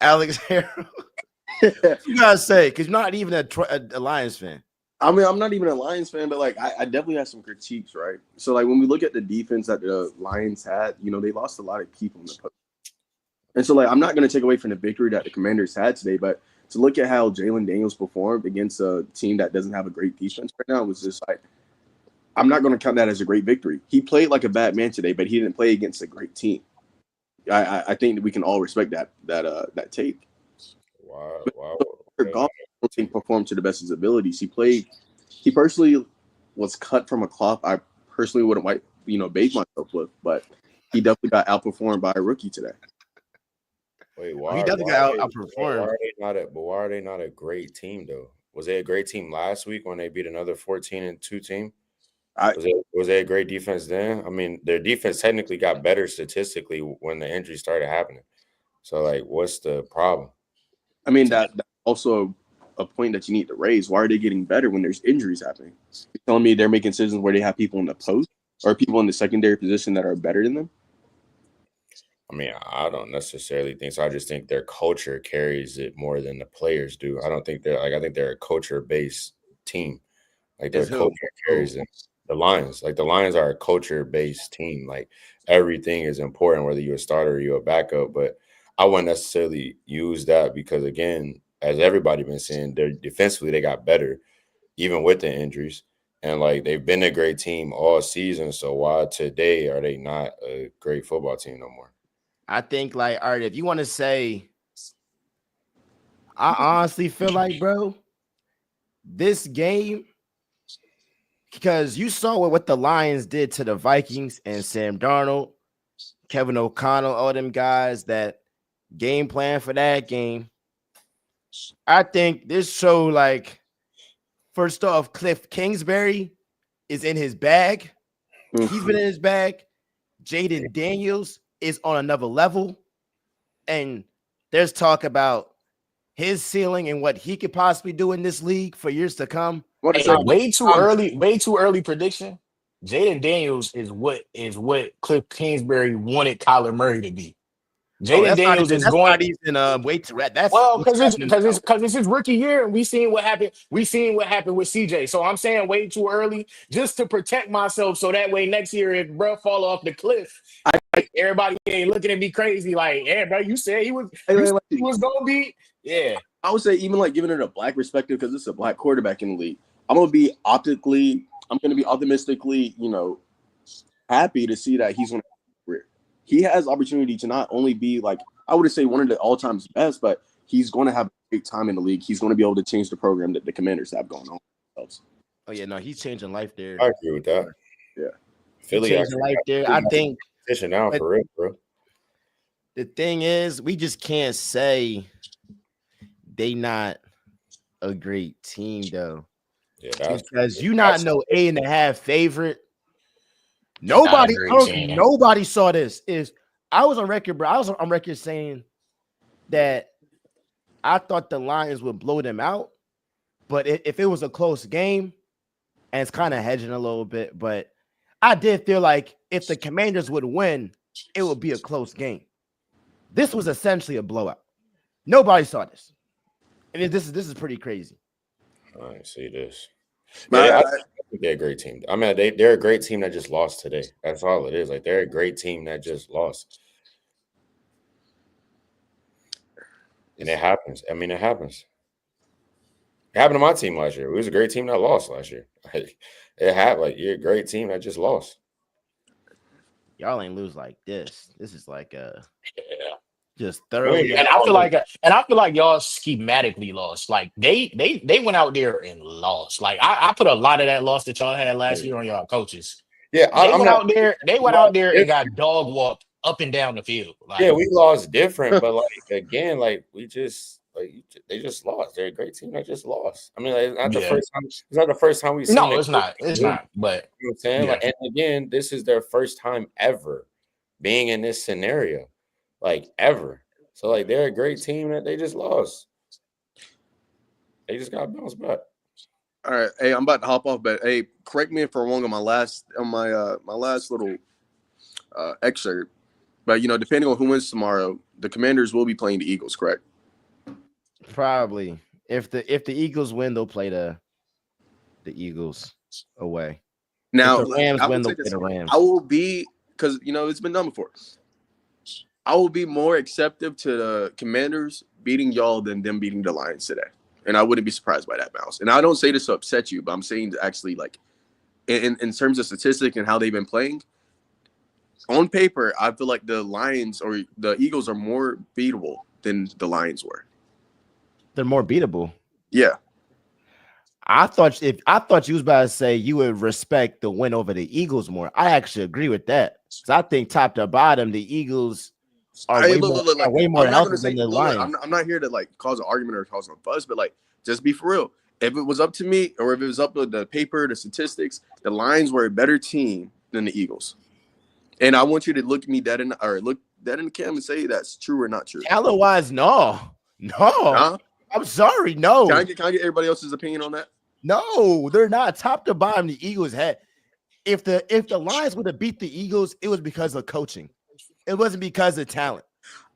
Alex Harrell. You gotta say, because you're not even a Lions fan. I mean, I'm not even a Lions fan, but like I definitely have some critiques, right? So like when we look at the defense that the Lions had, you know, they lost a lot of people in the post. And so like I'm not going to take away from the victory that the Commanders had today, but to look at how Jayden Daniels performed against a team that doesn't have a great defense right now was just like, I'm not going to count that as a great victory. He played like a bad man today, but he didn't play against a great team. I think that we can all respect that take. Wow. Goff performed to the best of his abilities. He personally was cut from a cloth I personally wouldn't bathe myself with, but he definitely got outperformed by a rookie today. Wait, why? He definitely got outperformed. Why are they not a great team though? Was they a great team last week when they beat another 14-2 team? Was they a great defense then? I mean, their defense technically got better statistically when the injuries started happening. So, like, what's the problem? I mean, that's also a point that you need to raise. Why are they getting better when there's injuries happening? You're telling me they're making decisions where they have people in the post or people in the secondary position that are better than them? I mean, I don't necessarily think so. I just think their culture carries it more than the players do. I don't think I think they're a culture-based team. Like their culture carries them. The Lions are a culture-based team. Like everything is important, whether you're a starter or you're a backup. But I wouldn't necessarily use that because, again, as everybody been saying, they're defensively they got better, even with the injuries. And like they've been a great team all season. So why today are they not a great football team no more? I think, like, all right, if you want to say, I honestly feel like, bro, this game, because you saw what the Lions did to the Vikings and Sam Darnold, Kevin O'Connell, all them guys, that game plan for that game. I think this show, like, first off, Cliff Kingsbury is in his bag. He's been in his bag. Jayden Daniels is on another level. And there's talk about his ceiling and what he could possibly do in this league for years to come. Way too early prediction. Jayden Daniels is what Cliff Kingsbury wanted Kyler Murray to be. Jayden Daniels is going. That's well because it's his rookie year, and we seen what happened. We seen what happened with CJ. So I'm saying way too early just to protect myself, so that way next year if bro fall off the cliff, everybody ain't looking at me crazy like, yeah, bro, you said he was gonna be. Yeah, I would say even like giving it a black perspective because it's a black quarterback in the league. I'm gonna be optimistically, happy to see that he's gonna. He has opportunity to not only be like, I wouldn't say one of the all-time best, but he's going to have a great time in the league. He's going to be able to change the program that the Commanders have going on. Oh yeah, no, he's changing life there. I agree with that. Yeah, Philly changing life there. I think now for real, bro. the thing is, we just can't say they not a great team though. Yeah, because you not no 8.5 favorite. Not a Nobody, great team. nobody saw this. I was on record, bro. I was on record saying that I thought the Lions would blow them out, but if it was a close game, and it's kind of hedging a little bit, but I did feel like if the Commanders would win, it would be a close game. This was essentially a blowout. Nobody saw this, and this is pretty crazy. I see this. Yeah, I think they're a great team. I mean, they're a great team that just lost today. That's all it is. Like, they're a great team that just lost. And it happens. I mean, it happens. It happened to my team last year. It was a great team that lost last year. It happened. Like, you're a great team that just lost. Y'all ain't lose like this. This is like just thoroughly. And I feel like y'all schematically lost. Like they went out there and lost. Like I put a lot of that loss that y'all had last year on y'all coaches. Yeah, they went out there and got dog walked up and down the field. Like, yeah, we lost different, but like again, like we just they just lost. They're a great team that just lost. I mean, like, it's not the first time. It's not the first time we've seen. No, it's not. It's not. But you know what I'm saying, like, and again, this is their first time ever being in this scenario, like ever. So like they're a great team that they just lost. They just got to bounce back. All right, hey, I'm about to hop off, but hey, correct me if I'm wrong on my last little excerpt. But you know, depending on who wins tomorrow, the Commanders will be playing the Eagles, correct? Probably. If the Eagles win, they'll play the Eagles away. Now, if the Rams win, they'll play the Rams. I will be, because you know it's been done before. I will be more acceptive to the Commanders beating y'all than them beating the Lions today. And I wouldn't be surprised by that, Mouse. And I don't say this to upset you, but I'm saying to actually, like, in terms of statistic and how they've been playing, on paper, I feel like the Lions or the Eagles are more beatable than the Lions were. They're more beatable. Yeah. I thought you was about to say you would respect the win over the Eagles more. I actually agree with that. So I think top to bottom, the Eagles are way more healthy than the Lions. I'm not here to like cause an argument or cause a fuss, but like just be for real. If it was up to me, or if it was up to the paper, the statistics, the Lions were a better team than the Eagles. And I want you to look dead in the camera and say that's true or not true. Talent-wise, no. Huh? I'm sorry, no. Can I get everybody else's opinion on that? No, they're not. Top to bottom, the Eagles had. If the Lions would have beat the Eagles, it was because of coaching. It wasn't because of talent.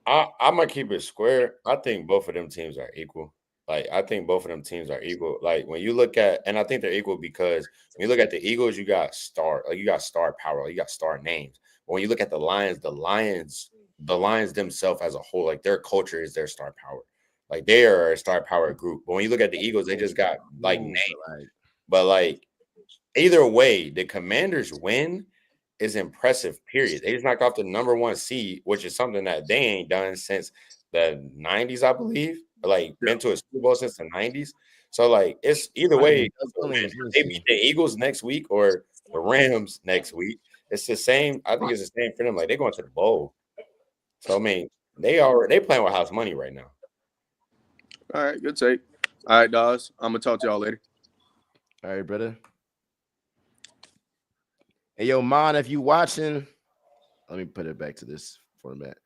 I'm gonna keep it square. I think both of them teams are equal. Like, I think both of them teams are equal. Like, when you look at, and I think they're equal because when you look at the Eagles, you got star power, you got star names. But when you look at the Lions themselves as a whole, like their culture is their star power. Like, they are a star power group. But when you look at the Eagles, they just got like names. But like, either way, the Commanders win is impressive, period. They just knocked off the number 1 seed, which is something that they ain't done since the 90s, I believe. Like, been to a Super Bowl since the 90s. So, like, it's either way. They beat the Eagles next week or the Rams next week. It's the same. I think it's the same for them. Like, they're going to the bowl. So, I mean, they playing with house money right now. All right, good take. All right, Dawes. I'm going to talk to y'all later. All right, brother. Hey, yo, Mon, if you watching, let me put it back to this format.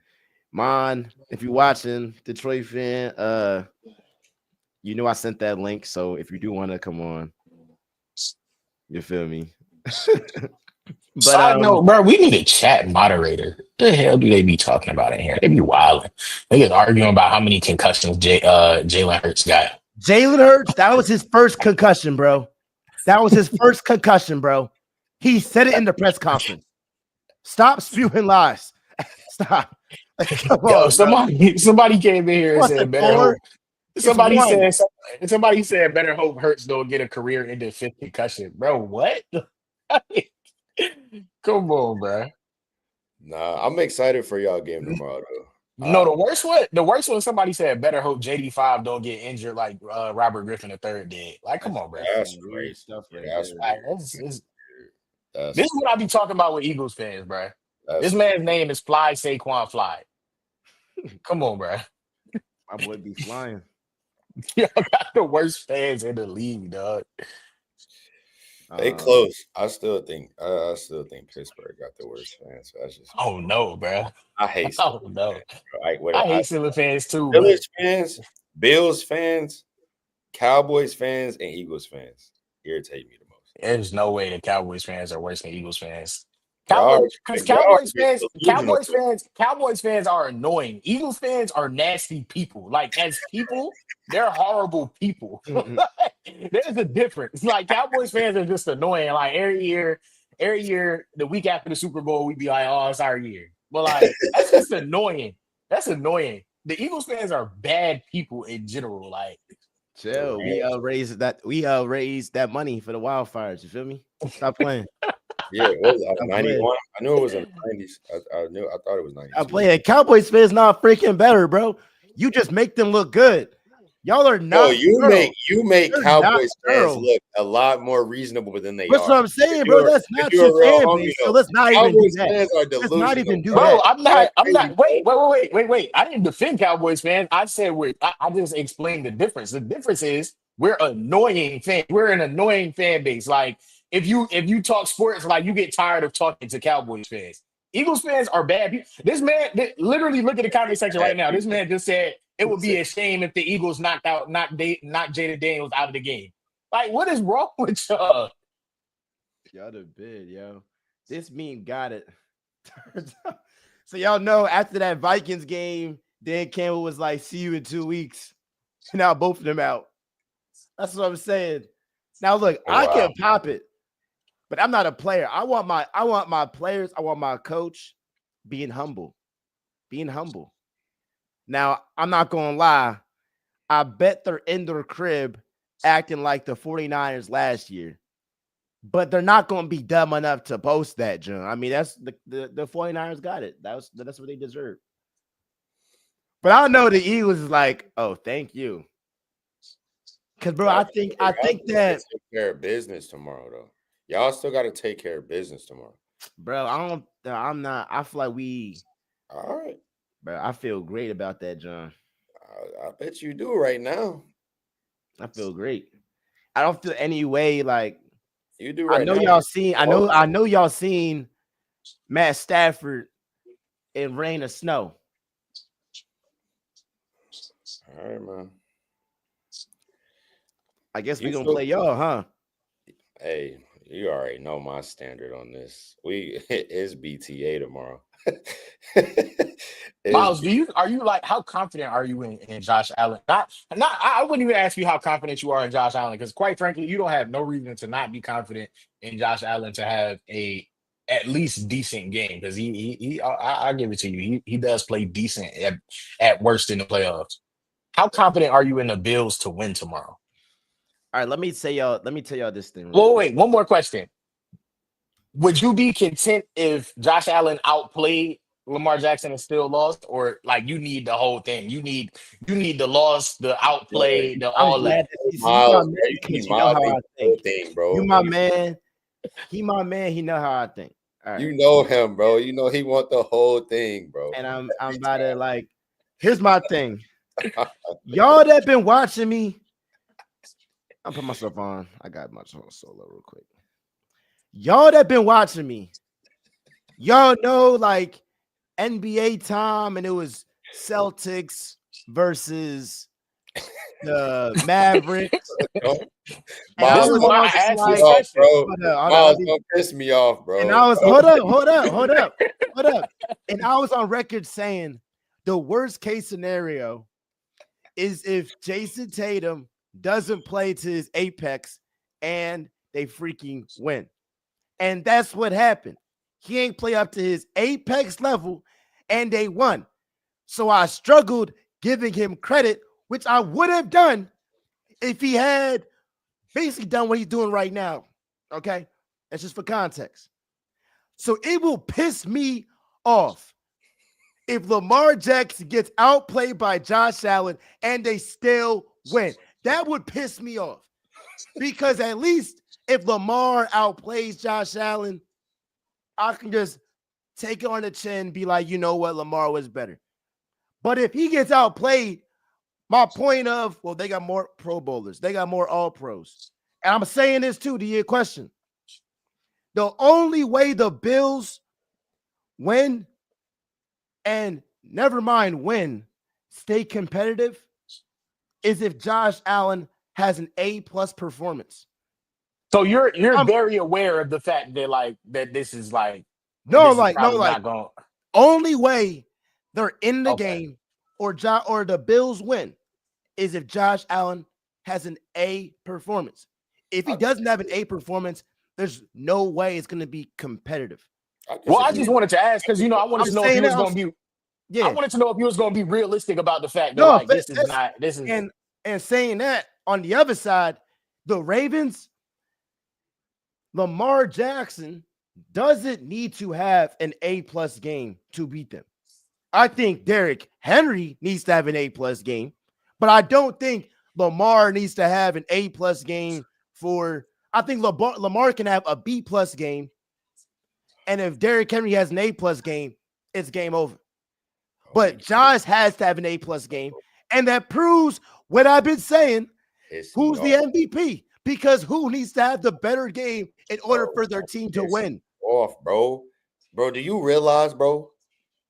Mon, if you watching, Detroit fan, you know I sent that link, so if you do want to come on, you feel me? But side note, bro, we need a chat moderator. What the hell do they be talking about in here? They be wilding. They get arguing about how many concussions Jalen Herz got. Jalen Herz, that was his first concussion, bro. That was his first concussion, bro. He said it in the press conference. Stop spewing lies. Stop. Yo, somebody came in here and said better hope. Somebody said better hope Hertz don't get a career-ending 5th concussion. Bro, what? Come on, bro. Nah, I'm excited for y'all game tomorrow, though. No, the worst one, somebody said better hope JD5 don't get injured like Robert Griffin III did. Like, come on, bro. That's great stuff. This is what I be talking about with Eagles fans, bro. This man's name is Fly Saquon Fly. Come on, bro. My boy be flying. Y'all got the worst fans in the league, dog. They close. I still think Pittsburgh got the worst fans. So that's just Oh no, bro. I hate Oh Steelers no. fans, bro. Like what I hate Steelers fans too, Steelers but fans, Bills fans, Cowboys fans, and Eagles fans irritate me the most. there's no way the Cowboys fans are worse than Eagles fans. Y'all Because are delusional. Cowboys fans are annoying. Eagles fans are nasty people. Like as people, they're horrible people. There's a difference. Like Cowboys fans are just annoying. Like every year, the week after the Super Bowl, we be like, "Oh, it's our year." But like that's just annoying. That's annoying. The Eagles fans are bad people in general. Like, chill. We raised that money for the wildfires. You feel me? Stop playing. Yeah, it was 91. I knew it was in the 90s. I thought it was 92. I'm playing. Cowboys fans not freaking better, bro. You just make them look good. Y'all are not. No, you make They're Cowboys fans look a lot more reasonable than they That's are. what I'm saying, bro. That's not your fan base. So let's not even do that. Let's not even do bro, that. I'm not. Wait. I didn't defend Cowboys fans. I said I just explained the difference. The difference is we're annoying fans. We're an annoying fan base. Like if you talk sports, like you get tired of talking to Cowboys fans. Eagles fans are bad people. This man, literally look at the comment section right now. This man just said it would be a shame if the Eagles knocked Jayden Daniels out of the game. Like, what is wrong with y'all? Y'all the bid, yo. This meme got it. So y'all know after that Vikings game, Dan Campbell was like, "See you in 2 weeks." Now both of them out. That's what I'm saying. Now look, I can pop it, but I'm not a player. I want my players. I want my coach being humble. Now, I'm not going to lie. I bet they're in their crib acting like the 49ers last year. But they're not going to be dumb enough to post that, John. I mean, that's the 49ers got it. That's what they deserve. But I know the Eagles is like, "Oh, thank you." Because, bro, I think that take care of business tomorrow, though. Y'all still got to take care of business tomorrow. Bro, I feel like we. All right. Bro, I feel great about that, John. I bet you do right now. I feel great. I don't feel any way like you do right now. I know y'all seen Matt Stafford in rain or snow. All right, man. I guess we're gonna play y'all, huh? Hey, you already know my standard on this. It's BTA tomorrow. Miles, are you like how confident are you in Josh Allen? I wouldn't even ask you how confident you are in Josh Allen because quite frankly, you don't have no reason to not be confident in Josh Allen to have a at least decent game because I give it to you. He does play decent at worst in the playoffs. How confident are you in the Bills to win tomorrow? All right, let me tell y'all this thing. Wait, one more question. Would you be content if Josh Allen outplayed Lamar Jackson and still lost, or like you need the whole thing? You need the loss, the outplay, the all that. You know how I think, bro. You my man. He my man. He know how I think. All right. You know him, bro. You know he want the whole thing, bro. And I'm about to like. Here's my thing. Y'all that been watching me. I'll put myself on. I got my solo real quick. Y'all that been watching me, y'all know like NBA time, and it was Celtics versus the Mavericks. Miles, don't piss me off, bro. And I was hold up. And I was on record saying the worst case scenario is if Jason Tatum doesn't play to his apex and they freaking win. And that's what happened. He ain't play up to his apex level and they won. So I struggled giving him credit, which I would have done if he had basically done what he's doing right now. Okay? That's just for context. So it will piss me off if Lamar Jackson gets outplayed by Josh Allen and they still win. That would piss me off. Because at least if Lamar outplays Josh Allen, I can just take it on the chin and be like, you know what, Lamar was better. But if he gets outplayed, my point of, well, they got more Pro Bowlers. They got more All-Pros. And I'm saying this too to your question. The only way the Bills win, and never mind win, stay competitive, is if Josh Allen has an A-plus performance. So you're very aware of the fact that that this is like not going. Only way they're in the game or the Bills win is if Josh Allen has an A performance. If he doesn't have an A performance, there's no way it's going to be competitive. Well, I just wanted to ask because I wanted to know if he was going to be. Yeah, I wanted to know if he was going to be realistic about the fact that this is. And saying that on the other side, the Ravens, Lamar Jackson doesn't need to have an A-plus game to beat them. I think Derrick Henry needs to have an A-plus game, but I don't think Lamar needs to have an A-plus game I think Lamar can have a B-plus game, and if Derrick Henry has an A-plus game, it's game over. But Josh has to have an A-plus game, and that proves what I've been saying. Who's the MVP? Because who needs to have the better game in order for their team to win? Off, bro. Bro, do you realize, bro,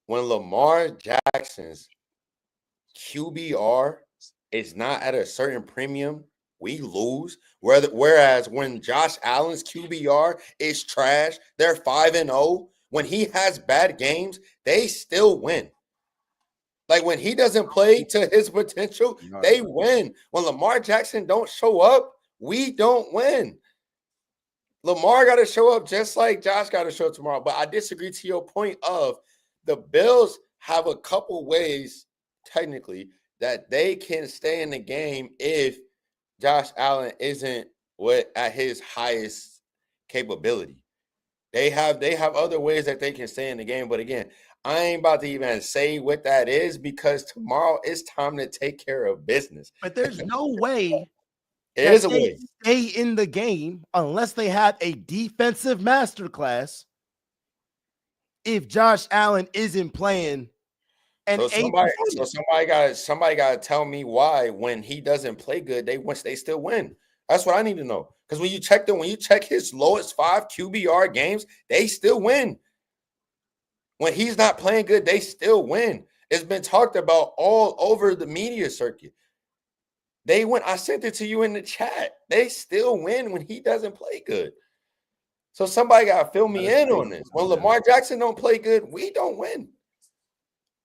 when Lamar Jackson's QBR is not at a certain premium, we lose. Whereas when Josh Allen's QBR is trash, they're 5-0. When he has bad games, they still win. Like when he doesn't play to his potential, they win. When Lamar Jackson don't show up, we don't win. Lamar got to show up just like Josh got to show up tomorrow. But I disagree to your point of the Bills have a couple ways, technically, that they can stay in the game if Josh Allen isn't at his highest capability. They have other ways that they can stay in the game. But again, I ain't about to even say what that is because tomorrow it's time to take care of business. But there's no way it is a way stay in the game unless they have a defensive masterclass. If Josh Allen isn't playing, and somebody got to tell me why when he doesn't play good, they still win. That's what I need to know. Because when you check his lowest 5 QBR games, they still win. When he's not playing good, they still win. It's been talked about all over the media circuit. They win. I sent it to you in the chat. They still win when he doesn't play good. So somebody got to fill me in on this. When Lamar Jackson don't play good, we don't win.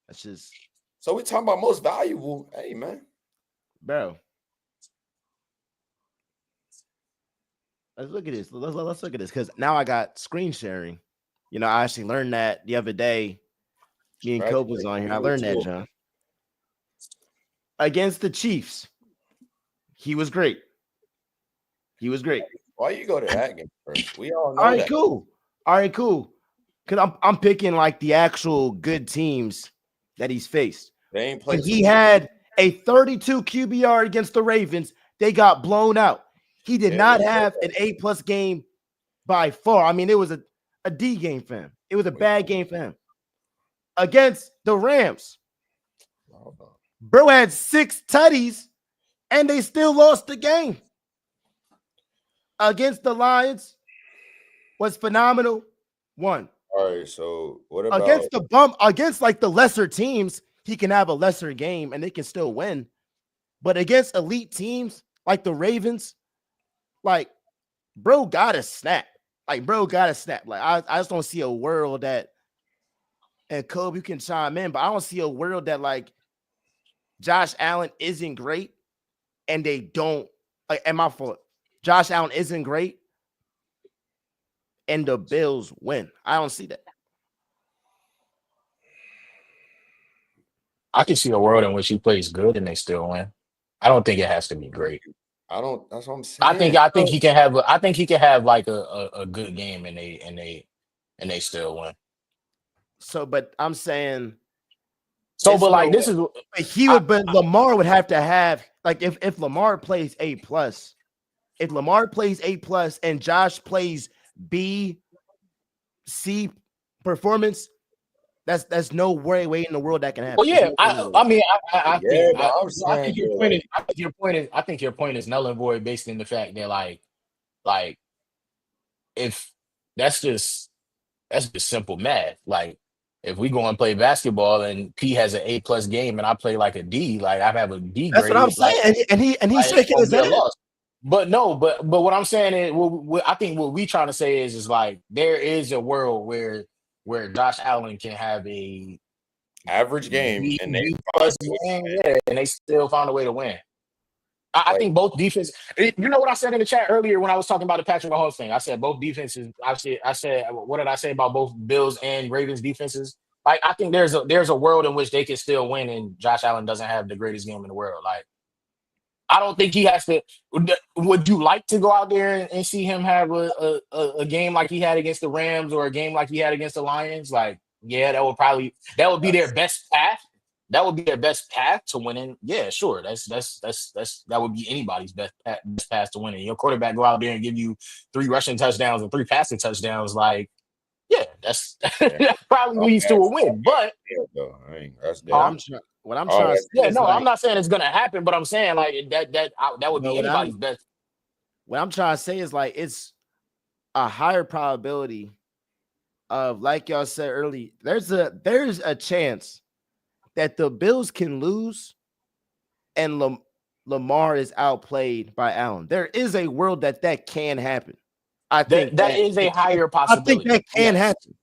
That's just. So we talking about most valuable. Hey, man. Bro. Let's look at this. Let's look at this because now I got screen sharing. I actually learned that the other day. Me and Cope was on here. I learned that, John. Against the Chiefs, he was great. Why you go to that game first? We all know All right, cool. Because I'm picking like the actual good teams that he's faced. They ain't played. He had a 32 QBR against the Ravens. They got blown out. He did not have an A-plus game by far. I mean, it was a D game for him. It was a bad game for him. Against the Rams, bro had 6 tutties, and they still lost the game. Against the Lions, was phenomenal. 1. All right, so what about against like the lesser teams, he can have a lesser game and they can still win. But against elite teams like the Ravens, like bro gotta snap. Like I just don't see a world that, and Kobe, you can chime in, but I don't see a world that like Josh Allen isn't great and they don't like. And my fault, Josh Allen isn't great and the Bills win. I don't see that. I can see a world in which he plays good and they still win. I don't think it has to be great. That's what I'm saying. I think he can have like a good game and they still win. So, but I'm saying. So, but like this is but Lamar would have to have like if Lamar plays A+, if Lamar plays A+ and Josh plays B, C performance, That's no way in the world that can happen. Well, yeah, I mean, I think but I'm I saying, think your point is I think your point is null and void based on the fact that like if that's just simple math. Like if we go and play basketball and P has an A+ game and I play like a D, like I have a D That's what I'm grade, like saying. And he's it's shaking gonna his be a head. loss. But no, but what I'm saying is, what I think what we trying to say is like there is a world where Josh Allen can have a average game, and they B find plus a way to game, win. yeah, and they still found a way to win. I Like, think both defense. You know what I said in the chat earlier when I was talking about the Patrick Mahomes thing. I said both defenses. I said what did I say about both Bills and Ravens defenses? Like I think there's a world in which they can still win, and Josh Allen doesn't have the greatest game in the world. Like I don't think he has to. Would you like to go out there and see him have a game like he had against the Rams or a game like he had against the Lions? Like yeah, that would be their best path. That would be their best path to winning. Yeah, sure. That would be anybody's best path to winning. Your quarterback go out there and give you 3 rushing touchdowns and 3 passing touchdowns. Like, yeah, that probably leads to a win. But that's What down. I'm trying to say yeah, is no, like, I'm not saying it's gonna happen, but I'm saying like that would be anybody's best. What I'm trying to say is like it's a higher probability of, like y'all said earlier, there's a chance that the Bills can lose and Lamar is outplayed by Allen. There is a world that can happen. I think that is a higher possibility. I think that can happen.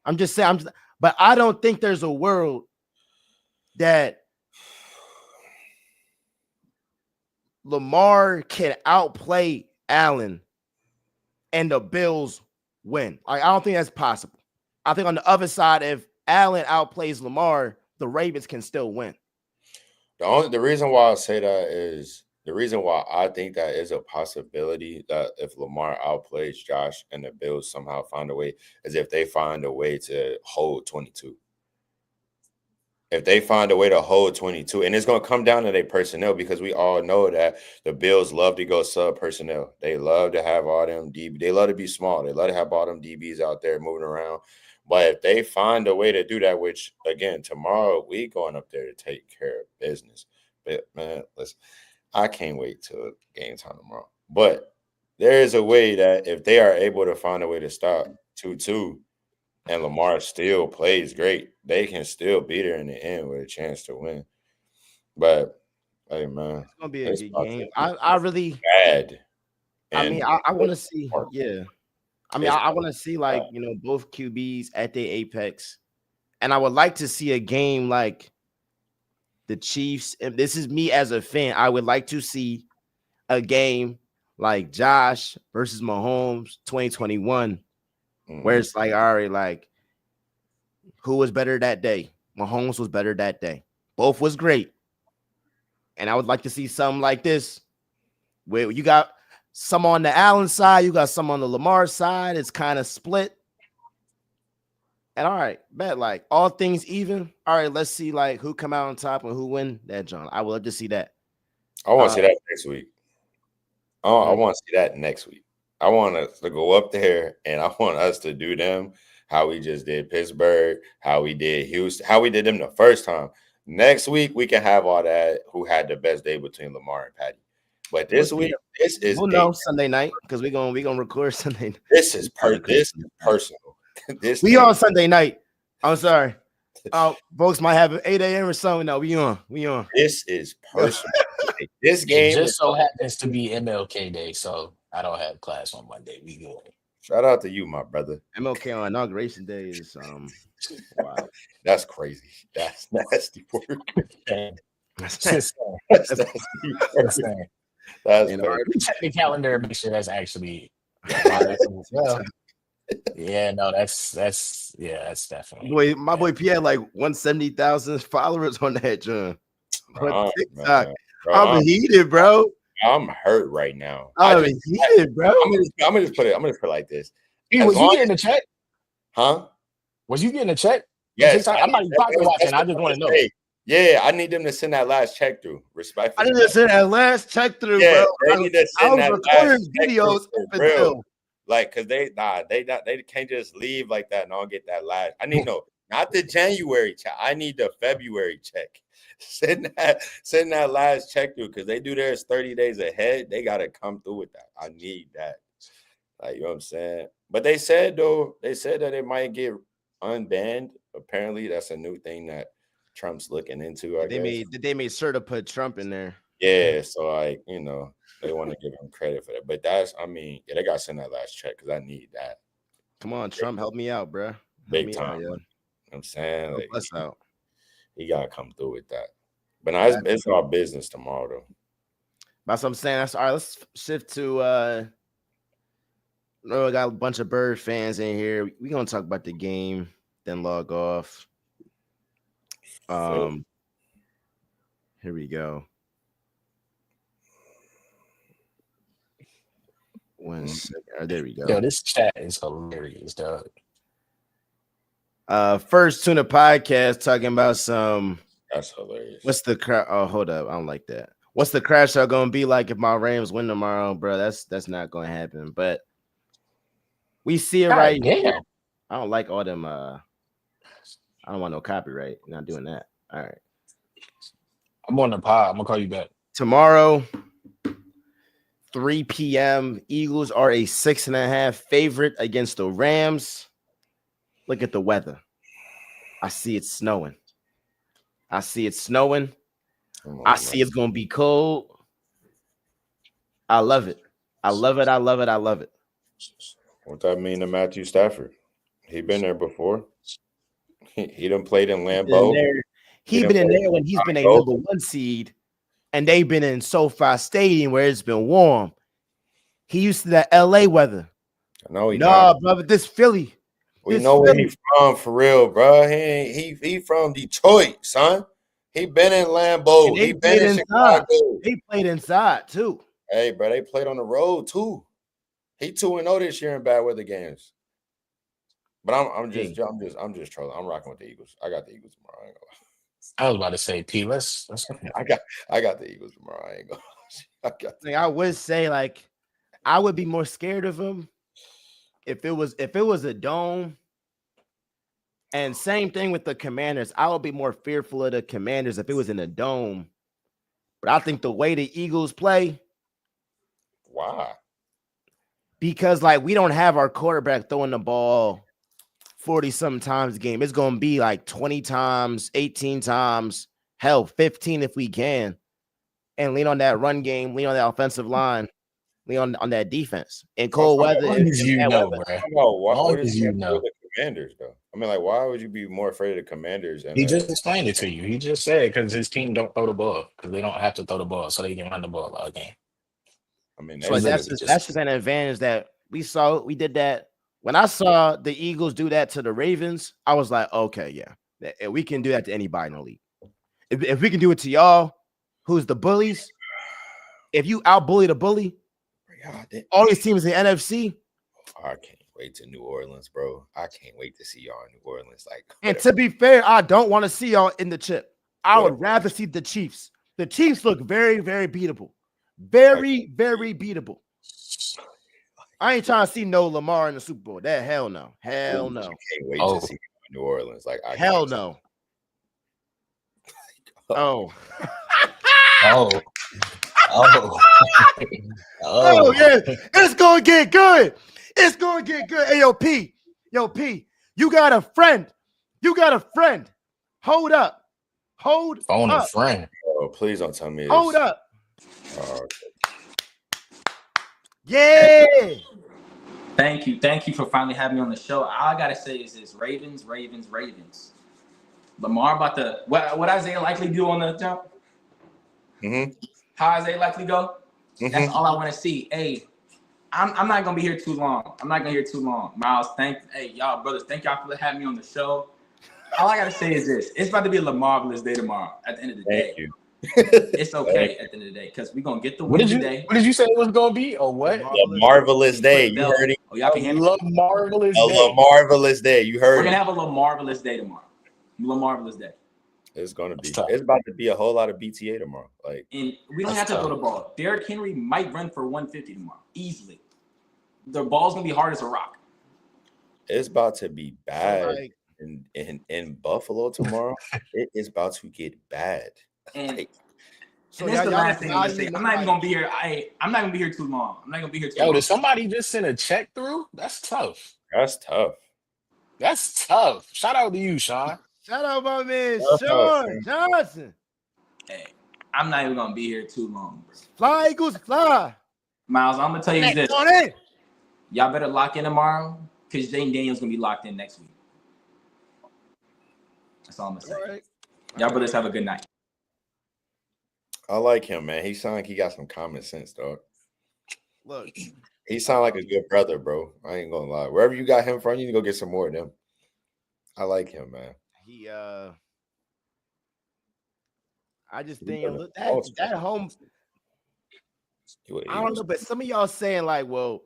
I'm just saying, but I don't think there's a world that Lamar can outplay Allen and the Bills win. I don't think that's possible. I think on the other side, if Allen outplays Lamar, the Ravens can still win. The reason why I say that is the reason why I think that is a possibility that if Lamar outplays Josh and the Bills somehow find a way, is if they find a way to hold 22. If they find a way to hold 22, and it's going to come down to their personnel, because we all know that the Bills love to go sub personnel. They love to have all them DB. They love to be small. They love to have all them DBs out there moving around. But if they find a way to do that, which, again, tomorrow we going up there to take care of business. But, man, listen, I can't wait till game time tomorrow. But there is a way that if they are able to find a way to stop 2-2 and Lamar still plays great, they can still beat her in the end with a chance to win. But, hey, man. It's going to be a good game. I really – bad. I mean, I want to see – yeah. I mean, I want to see, like, you know, both QBs at their apex. And I would like to see a game like the Chiefs. And this is me as a fan. I would like to see a game like Josh versus Mahomes 2021, where it's like, all right, like, who was better that day? Mahomes was better that day. Both was great. And I would like to see something like this where you got some on the Allen side, you got some on the Lamar side. It's kind of split. And all right, bet like all things even. All right, let's see like who come out on top and who win that, John. I would love to see that. I want to see that next week. I want to see that next week. I want us to go up there and I want us to do them how we just did Pittsburgh, how we did Houston, how we did them the first time. Next week, we can have all that who had the best day between Lamar and Patty. But this week, this is Sunday night because we're gonna record Sunday night. This is personal. We on Sunday night. I'm sorry. Folks might have an 8 a.m. or something. No, we on. This is personal. This game just so happens to be MLK Day, so I don't have class on Monday. We good. Shout out to you, my brother. MLK on Inauguration Day is wow. That's crazy. That's nasty work. That's nasty work. That's check the calendar and make sure that's actually yeah, no, that's definitely my boy P had like 170,000 followers on that John. On TikTok. I'm heated, bro. I'm hurt right now. I'm heated, bro. I'm gonna just put it like this. Was you getting a check? Huh? Was you getting a check? Yes. I'm not even talking watching. I just want to know. Yeah, I need them to send that last check through. Respectfully. I need to send that last check through, yeah, bro. They need to send that recording videos real. Like, cause they can't just leave like that and I'll get that last. I need Not the January check. I need the February check. Send that last check through because they do theirs 30 days ahead. They gotta come through with that. I need that. Like, you know what I'm saying? But they said that it might get unbanned. Apparently, that's a new thing that Trump's looking into. I guess they made sure to put Trump in there. Yeah, so like, they want to give him credit for that. But they got to send that last check because I need that. Come on, Trump, help me out, bro. Big time. You know what I'm saying? Help us out. He got to come through with that. But now it's our business tomorrow, though. That's what I'm saying. All right, let's shift to we got a bunch of Bird fans in here. We're going to talk about the game, then log off. Here we go. 1 second. There we go. Yo, this chat is hilarious, dog. First Tuna podcast talking about some. That's hilarious. What's the crash? Oh, hold up. I don't like that. What's the crash out gonna be like if my Rams win tomorrow, bro? That's not gonna happen. But we see it right now. I don't like all them. I don't want no copyright. Not doing that. All right. I'm on the pod. I'm gonna call you back tomorrow. 3 p.m. Eagles are a 6.5 favorite against the Rams. Look at the weather. I see it snowing. I see it's going to be cold. I love it. I love it. I love it. I love it. What that mean to Matthew Stafford? He been there before. He done played in Lambeau. He been in there when he's been a number 1 seed. And they've been in SoFi Stadium where it's been warm. He used to that LA weather. No, brother, this Philly. We know where he's from for real, bro. He from Detroit, son. He been in Lambeau. He been in Chicago. He played inside too. Hey, bro, they played on the road too. He 2-0 this year in bad weather games. But I'm just trolling. I'm rocking with the Eagles. I got the Eagles tomorrow. I ain't gonna lie. I was about to say, P. Let's. I got the Eagles tomorrow. I ain't gonna. I would say I would be more scared of him if it was a dome. And same thing with the Commanders. I would be more fearful of the Commanders if it was in a dome. But I think the way the Eagles play. Why? Because we don't have our quarterback throwing the ball 40-something times a game. It's going to be 20 times, 18 times, hell, 15 if we can. And lean on that run game, lean on that offensive line, lean on that defense. In cold weather. What did you know, bro? What did you know? The Commanders, though. I mean, why would you be more afraid of the Commanders? He just explained it to you. He just said because his team don't throw the ball because they don't have to throw the ball, so they can run the ball all game. I mean, that's just an advantage that we saw. We did that. When I saw the Eagles do that to the Ravens, I was like, okay, yeah, we can do that to anybody in the league. If we can do it to y'all, who's the bullies, if you out-bully the bully, all these teams in the NFC. I can't wait to New Orleans, bro. I can't wait to see y'all in New Orleans. And to be fair, I don't want to see y'all in the chip. I would rather see the Chiefs. The Chiefs look very, very beatable. Very, very beatable. I ain't trying to see no Lamar in the Super Bowl. That hell no. Hell no. I can't wait to see New Orleans. Hell no. Oh. Oh yeah. It's gonna get good. It's gonna get good. Hey, yo, P, you got a friend. Hold up. Phone a friend. Oh, please don't tell me this. Hold up. Oh, yeah. Thank you for finally having me on the show. All I gotta say is this: Ravens. Lamar about to what Isaiah likely do on the jump? Mm-hmm. How Isaiah likely go? Mm-hmm. That's all I want to see. Hey, I'm not gonna be here too long. Miles, y'all brothers, thank y'all for having me on the show. All I gotta say is this: it's about to be a marvelous day tomorrow. At the end of the day. Thank you. It's okay at the end of the day because we're gonna get the win today. What did you say it was gonna be? Or what? A marvelous day. You heard it. Oh, y'all can hear me? Marvelous day. A marvelous day. You heard it. We're gonna have a marvelous day tomorrow. Marvelous day. It's gonna be. It's about to be a whole lot of BTA tomorrow. And we don't have to throw the ball. Derrick Henry might run for 150 tomorrow easily. The ball's gonna be hard as a rock. It's about to be bad. in Buffalo tomorrow, it is about to get bad. And So and this is the last thing I'm gonna value say. I'm not even gonna be here. I'm not gonna be here too long. I'm not gonna be here too long. Did somebody just send a check through? That's tough. That's tough. That's tough. Shout out to you, Sean. Shout out my man That's Sean man. Johnson. Hey, I'm not even gonna be here too long, bro. Fly Eagles fly. Miles, I'm gonna tell you this. Tony. Y'all better lock in tomorrow because Jayden Daniels gonna be locked in next week. That's all I'm gonna say. All right. Y'all brothers have a good night. I like him, man. He sound like he got some common sense, dog. Look, He sound like a good brother, bro. I ain't gonna lie. Wherever you got him from, you need to go get some more of them. I like him, man. he I just think look, that home. I don't know, but some of y'all saying like, well,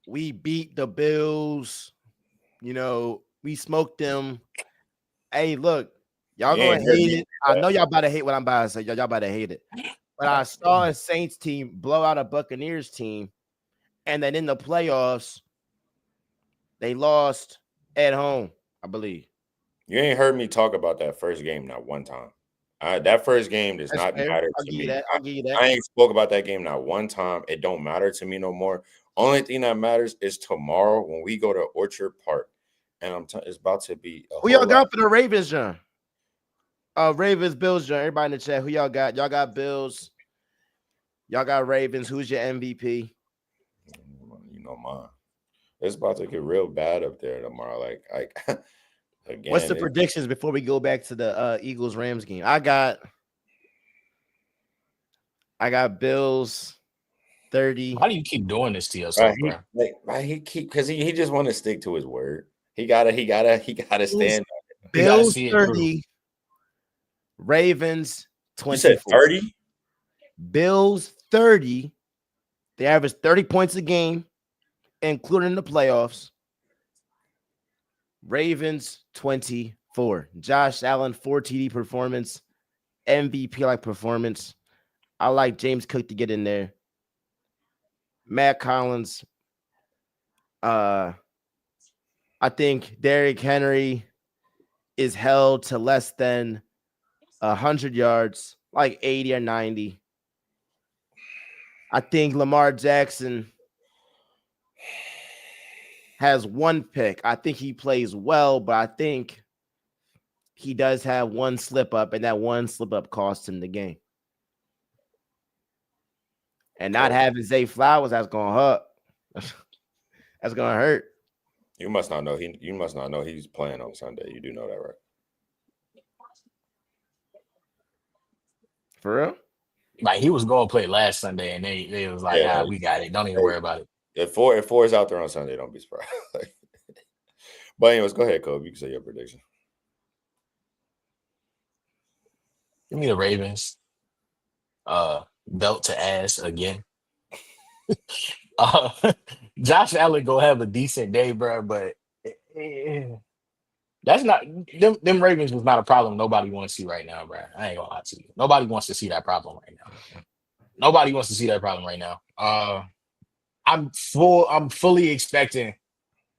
we beat the Bills, you know, we smoked them. Hey, look, y'all gonna hate it. I know y'all about to hate what I'm about to say. Y'all about to hate it. But I saw a Saints team blow out a Buccaneers team, and then in the playoffs, they lost at home, I believe. You ain't heard me talk about that first game not one time. That first game does not matter to me. I'll give you that. I ain't spoke about that game not one time. It don't matter to me no more. Only thing that matters is tomorrow when we go to Orchard Park, and it's about to be. Who y'all got for the Ravens, John? Ravens, Bills, John. Everybody in the chat. Who y'all got? Y'all got Bills. Y'all got Ravens. Who's your MVP? You know mine. It's about to get real bad up there tomorrow. Like again. What's the predictions before we go back to the Eagles Rams game? I got Bills 30. Why do you keep doing this to yourself, bro? Because he just want to stick to his word. He gotta stand. Bills 30. Ravens 24. You said 30? Bills 30. They average 30 points a game, including the playoffs. Ravens 24. Josh Allen 4 TD performance, MVP like performance. I like James Cook to get in there. Matt Collins. I think Derrick Henry is held to less than 100 yards, like 80 or 90. I think Lamar Jackson has one pick. I think he plays well, but I think he does have one slip up, and that one slip up cost him the game. And not having Zay Flowers, that's gonna hurt. That's gonna hurt. You must not know he's playing on Sunday. You do know that, right? For real? Like he was going to play last Sunday, and they was like, we got it. Don't even worry about it. If four is out there on Sunday, don't be surprised. But anyways, go ahead, Kobe. You can say your prediction. Give me the Ravens. Belt to ass again. Josh Allen go have a decent day, bro, but that's not them Ravens was not a problem nobody wants to see right now, bro. I ain't gonna lie to you. Nobody wants to see that problem right now. Nobody wants to see that problem right now. I'm fully expecting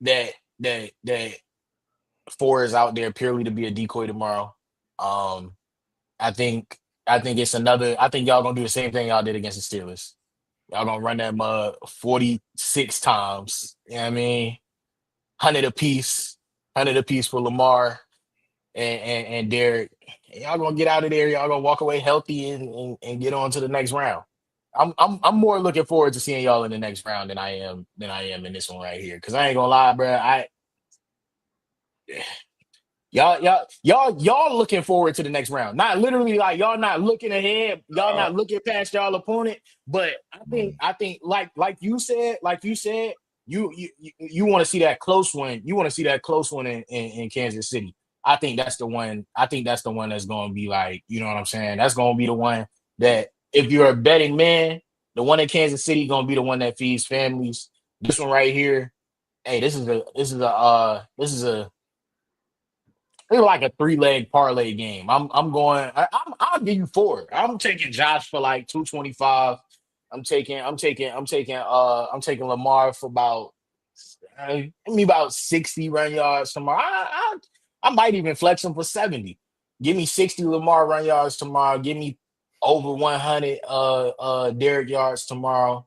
that Four is out there purely to be a decoy tomorrow. I think it's another. I think y'all gonna do the same thing y'all did against the Steelers. Y'all gonna run that mug 46 times. You know what I mean? 100 apiece for Lamar and Derek. Y'all gonna get out of there. Y'all gonna walk away healthy and get on to the next round. I'm more looking forward to seeing y'all in the next round than I am in this one right here. Because I ain't gonna lie, bro. Y'all looking forward to the next round. Not literally like y'all not looking ahead, y'all not looking past y'all opponent. But I think like you said, you want to see that close one. You want to see that close one in Kansas City. I think that's the one. I think that's the one that's going to be like, you know what I'm saying? That's going to be the one that if you're a betting man, the one in Kansas City going to be the one that feeds families. This one right here, hey, this is like a 3-leg parlay game. I'll give you 4. I'm taking Josh for like 225. I'm taking Lamar for about give me about 60 run yards tomorrow. I might even flex him for 70. Give me 60 Lamar run yards tomorrow. Give me over 100 Derek yards tomorrow.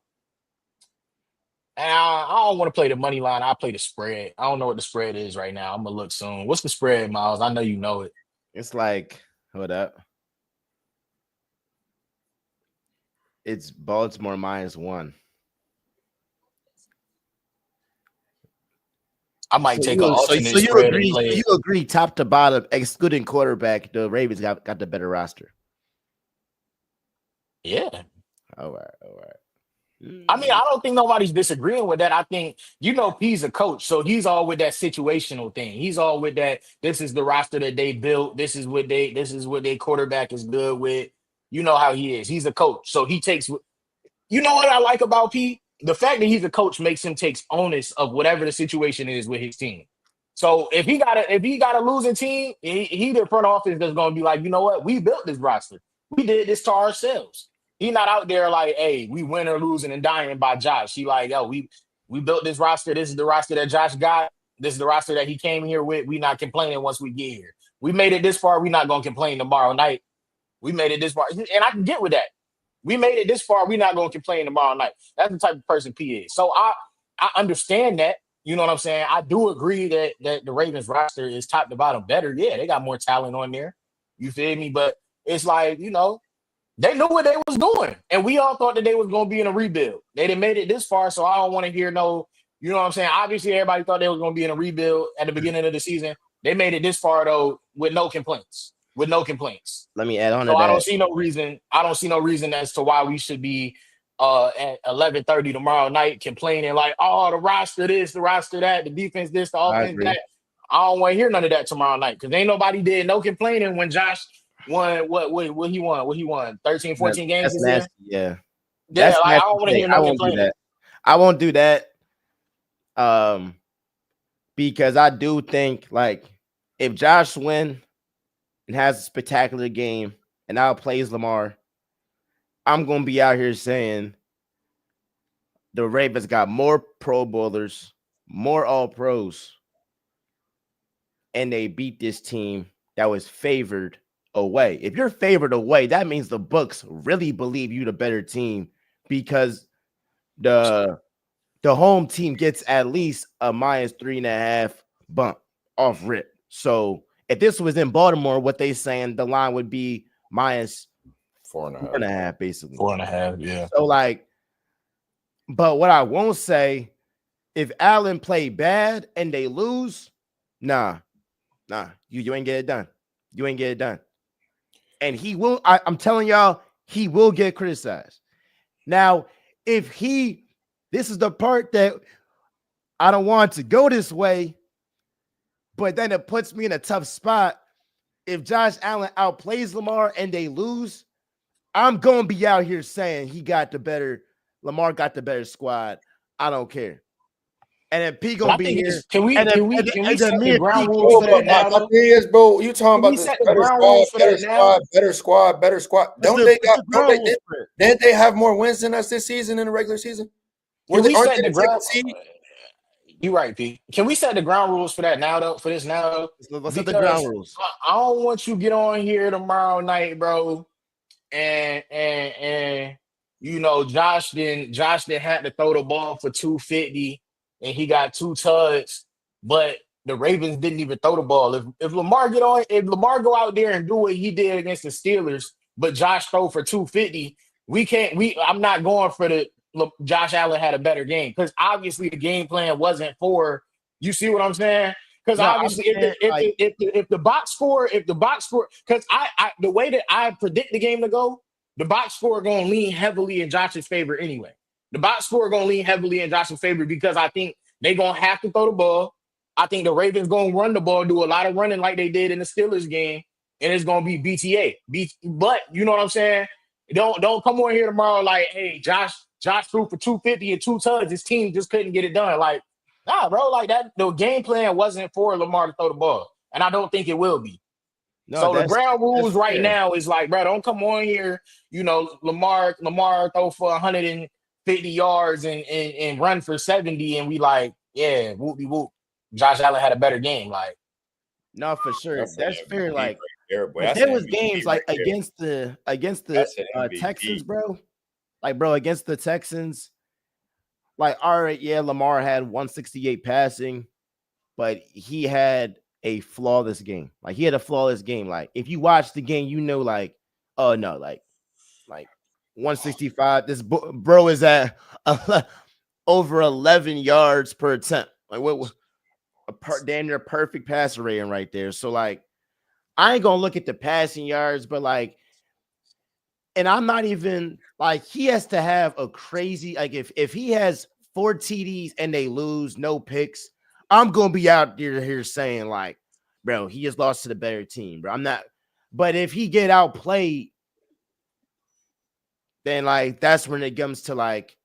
And I don't want to play the money line. I play the spread. I don't know what the spread is right now. I'm gonna look soon. What's the spread, Miles? I know you know it. It's like, hold up. It's Baltimore -1. I might take an alternate spread and play it. You agree top to bottom, excluding quarterback, the Ravens got the better roster. Yeah. All right. I mean, I don't think nobody's disagreeing with that. I think, P's a coach, so he's all with that situational thing. He's all with that. This is the roster that they built. This is what their quarterback is good with. You know how he is. He's a coach, so he takes. You know what I like about P? The fact that he's a coach makes him take onus of whatever the situation is with his team. So if he got a losing team, he the front office that's gonna be like, you know what? We built this roster. We did this to ourselves. He not out there like, hey, we win or losing and dying by Josh. He like, yo, we built this roster. This is the roster that Josh got. This is the roster that he came here with. We not complaining once we get here. We made it this far. We not gonna complain tomorrow night. We made it this far, and I can get with that. We made it this far. We're not gonna complain tomorrow night. That's the type of person P is. So I understand that. You know what I'm saying? I do agree that the Ravens roster is top to bottom better. Yeah, they got more talent on there. You feel me? But it's like, they knew what they was doing. And we all thought that they was going to be in a rebuild. They didn't made it this far, so I don't want to hear no, you know what I'm saying? Obviously, everybody thought they was going to be in a rebuild at the beginning of the season. They made it this far, though, with no complaints. Let me add on to that. I don't see no reason as to why we should be at 11:30 tomorrow night complaining like, oh, the roster this, the roster that, the defense this, the offense that. I don't want to hear none of that tomorrow night because ain't nobody did no complaining when Josh won what he won 13, 14 games this year. Yeah. Yeah, like, I don't want to hear no complaining. I won't do that. Because I do think like if Josh win and has a spectacular game and outplays Lamar, I'm gonna be out here saying the Ravens got more Pro Bowlers, more All Pros, and they beat this team that was favored away. If you're favored away, that means the books really believe you the better team because the home team gets at least a -3.5 bump off rip. So if this was in Baltimore, what they saying the line would be -4.5, basically 4.5. Yeah. So like, but what I won't say, if Allen played bad and they lose, nah, you ain't get it done. You ain't get it done. And he will. I'm telling y'all, he will get criticized. Now, this is the part that I don't want to go this way, but then it puts me in a tough spot. If Josh Allen outplays Lamar and they lose, I'm going to be out here saying Lamar got the better squad. I don't care. And then P gonna be here. Can we set the ground rules for that now? My thing is, bro, you talking about better squad. Didn't they have more wins than us this season in the regular season? You're right, P. Can we set the ground rules for that now, though? Let's set the ground rules. I don't want you to get on here tomorrow night, bro, and Josh didn't have to throw the ball for 250. And he got 2 tuds, but the Ravens didn't even throw the ball. If Lamar go out there and do what he did against the Steelers, but Josh throw for 250, I'm not going for Josh Allen had a better game because obviously the game plan wasn't for. You see what I'm saying? Because obviously if the box score, because the way that I predict the game to go, the box score going to lean heavily in Josh's favor anyway. The box score going to lean heavily in Josh's favor because I think they're going to have to throw the ball. I think the Ravens going to run the ball, do a lot of running like they did in the Steelers game, and it's going to be BTA. But you know what I'm saying? Don't come on here tomorrow like, hey, Josh threw for 250 and 2 tuds. His team just couldn't get it done. Like, nah, bro, like that. The game plan wasn't for Lamar to throw the ball, and I don't think it will be. No, so the ground rules right now is like, bro, don't come on here. Lamar throw for 150 yards and run for 70, and we like, yeah, whoop de whoop. Josh Allen had a better game. Like, No, for sure. That's an That's fair. MVP Like, right there, boy. but That's there an was MVP games right like there. against the That's an MVP. Texans, bro. Like, bro, against the Texans, like, all right, yeah, Lamar had 168 passing, but he had a flawless game. Like, he had a flawless game. Like, if you watch the game, you know, like, oh no, like 165. This bro is at over 11 yards per attempt. Like, what damn near perfect passer rating right there. So, like, I ain't gonna look at the passing yards, but like, and I'm not even like, he has to have a crazy, like, if he has 4 TDs and they lose, no picks, I'm gonna be out there here saying, like, bro, he just lost to the better team, bro. I'm not, but if he get outplayed, then like that's when it comes to like,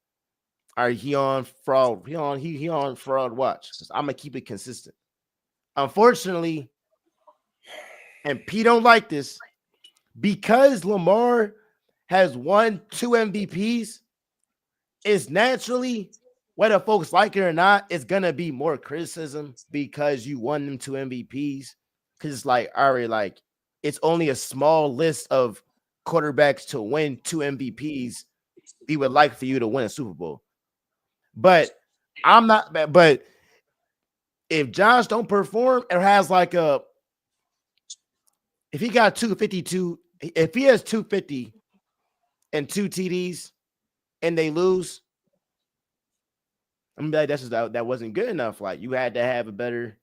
are he on fraud? He on fraud watch. I'm gonna keep it consistent. Unfortunately, and P don't like this, because Lamar has won 2 MVPs, it's naturally, whether folks like it or not, it's gonna be more criticism because you won them 2 MVPs. Because it's like, all right, like, it's only a small list of quarterbacks to win 2 MVPs. We would like for you to win a Super Bowl. But I'm not, but if Josh don't perform or has like if he got 252, if he has 250 and 2 TDs and they lose, I'm like, that wasn't good enough. Like, you had to have a better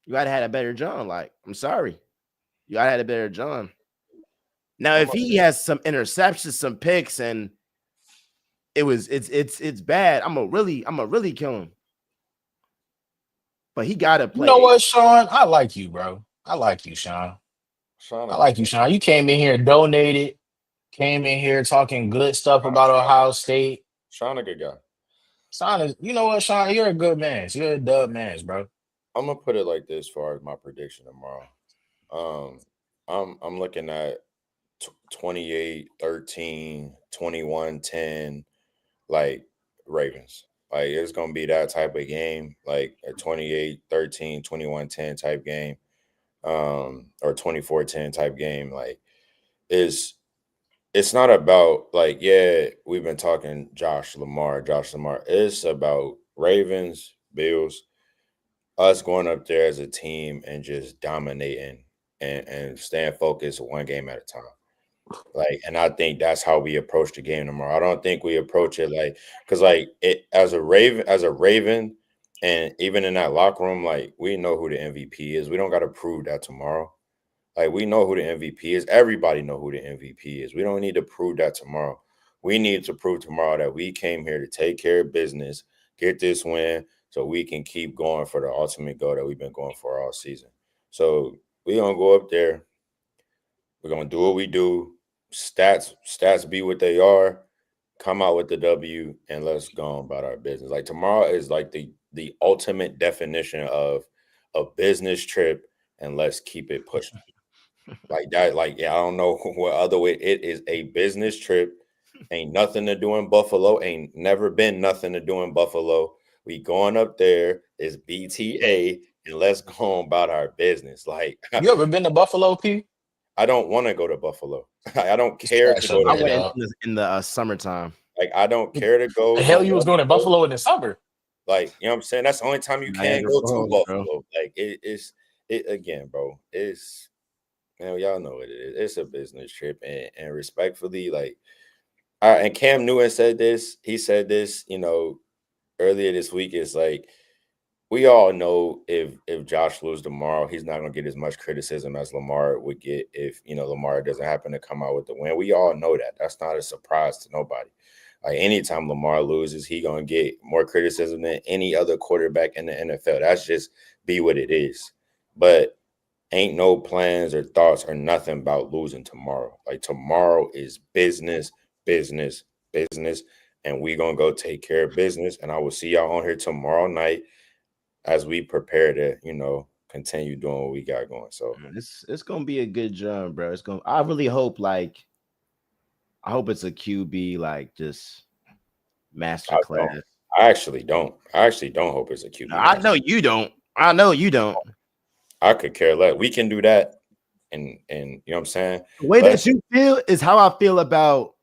John. Like, I'm sorry. You gotta have a better John. Now, if he has some interceptions, some picks, and it's bad, I'm gonna really kill him. But he gotta play. you know what, Sean? I like you, bro. I like you, Sean. I like you, Sean. You came in here, donated, came in here talking good stuff about Ohio State. Sean a good guy. Sean is, you know what, Sean? You're a good man. You're a dub man, bro. I'm gonna put it like this as far as my prediction tomorrow. I'm looking at 28-13, 21-10, like Ravens. Like, it's gonna be that type of game, like a 28-13, 21-10 type game, or 24-10 type game. Like, it's not about, like, yeah, we've been talking Josh Lamar. It's about Ravens, Bills, us going up there as a team and just dominating and staying focused one game at a time. Like, and I think that's how we approach the game tomorrow. I don't think we approach it like, because like, it as a Raven, and even in that locker room, like, we know who the MVP is. We don't got to prove that tomorrow. Like, we know who the MVP is. Everybody know who the MVP is. We don't need to prove that tomorrow. We need to prove tomorrow that we came here to take care of business, get this win, so we can keep going for the ultimate goal that we've been going for all season. So we're going to go up there. We're going to do what we do. Stats be what they are. Come out with the W, and let's go on about our business. Like, tomorrow is like the ultimate definition of a business trip, and let's keep it pushing. Like that, like, yeah, I don't know what other way. It is a business trip. Ain't nothing to do in Buffalo. Ain't never been nothing to do in Buffalo. We going up there. It's BTA, and let's go on about our business. Like, You ever been to Buffalo, P? I don't want to go to Buffalo. I don't care to go I to went Buffalo. in the summertime. Like, I don't care to go. The hell you was going to Buffalo in the summer? Like, you know what I'm saying? That's the only time you can Niagara go to Falls, Buffalo. bro. Like, it again, bro. It's, man, y'all know what it is. It's a business trip, and respectfully, like, and Cam Newton said this. He said this, earlier this week. Is like, we all know if Josh loses tomorrow, he's not going to get as much criticism as Lamar would get if, Lamar doesn't happen to come out with the win. We all know that. That's not a surprise to nobody. Like, anytime Lamar loses, he going to get more criticism than any other quarterback in the NFL. That's just be what it is. But ain't no plans or thoughts or nothing about losing tomorrow. Like, tomorrow is business, business, business, and we going to go take care of business. And I will see y'all on here tomorrow night as we prepare to, continue doing what we got going. So It's gonna be a good job, bro. I really hope, I hope it's a QB, like, just masterclass. I actually don't hope it's a QB. I know you don't. I know you don't. I could care less. We can do that, and you know what I'm saying. The way that you feel is how I feel about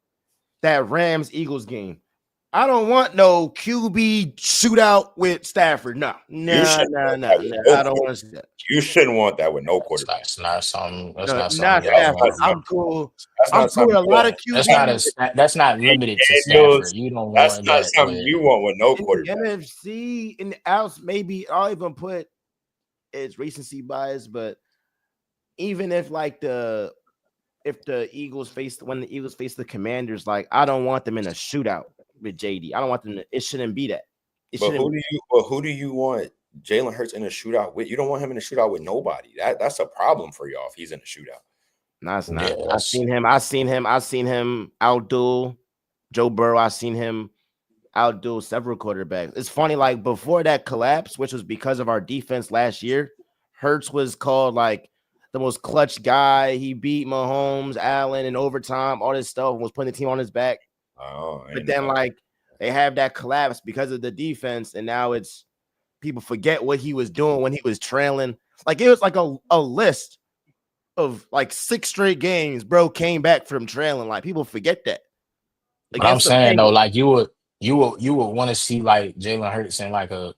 that Rams Eagles game. I don't want no QB shootout with Stafford. No. I don't want to see that. You shouldn't want that with no quarterback. That's not something. That's No, not something. Stafford. I'm cool. I'm cool with a lot of QB. That's not limited to Stafford. You don't That's want not that. something you want with no quarterback. In the NFC, in the outs, maybe I'll even put it's recency bias, but even if the Eagles face the Commanders, like I don't want them in a shootout with JD. I don't want them to, it shouldn't be that. But who do you want Jalen Hurts in a shootout with? You don't want him in a shootout with nobody. That's a problem for y'all if he's in a shootout. No, it's not. Yeah, I've seen him outduel Joe Burrow. I've seen him outduel several quarterbacks. It's funny, like before that collapse, which was because of our defense last year, Hertz was called like the most clutch guy. He beat Mahomes, Allen in overtime, all this stuff, was putting the team on his back. But then like they have that collapse because of the defense, and now it's people forget what he was doing when he was trailing. Like it was like a list of like 6 straight games, bro, came back from trailing. Like people forget that. But I'm saying though, like you would want to see like Jalen Hurts in like a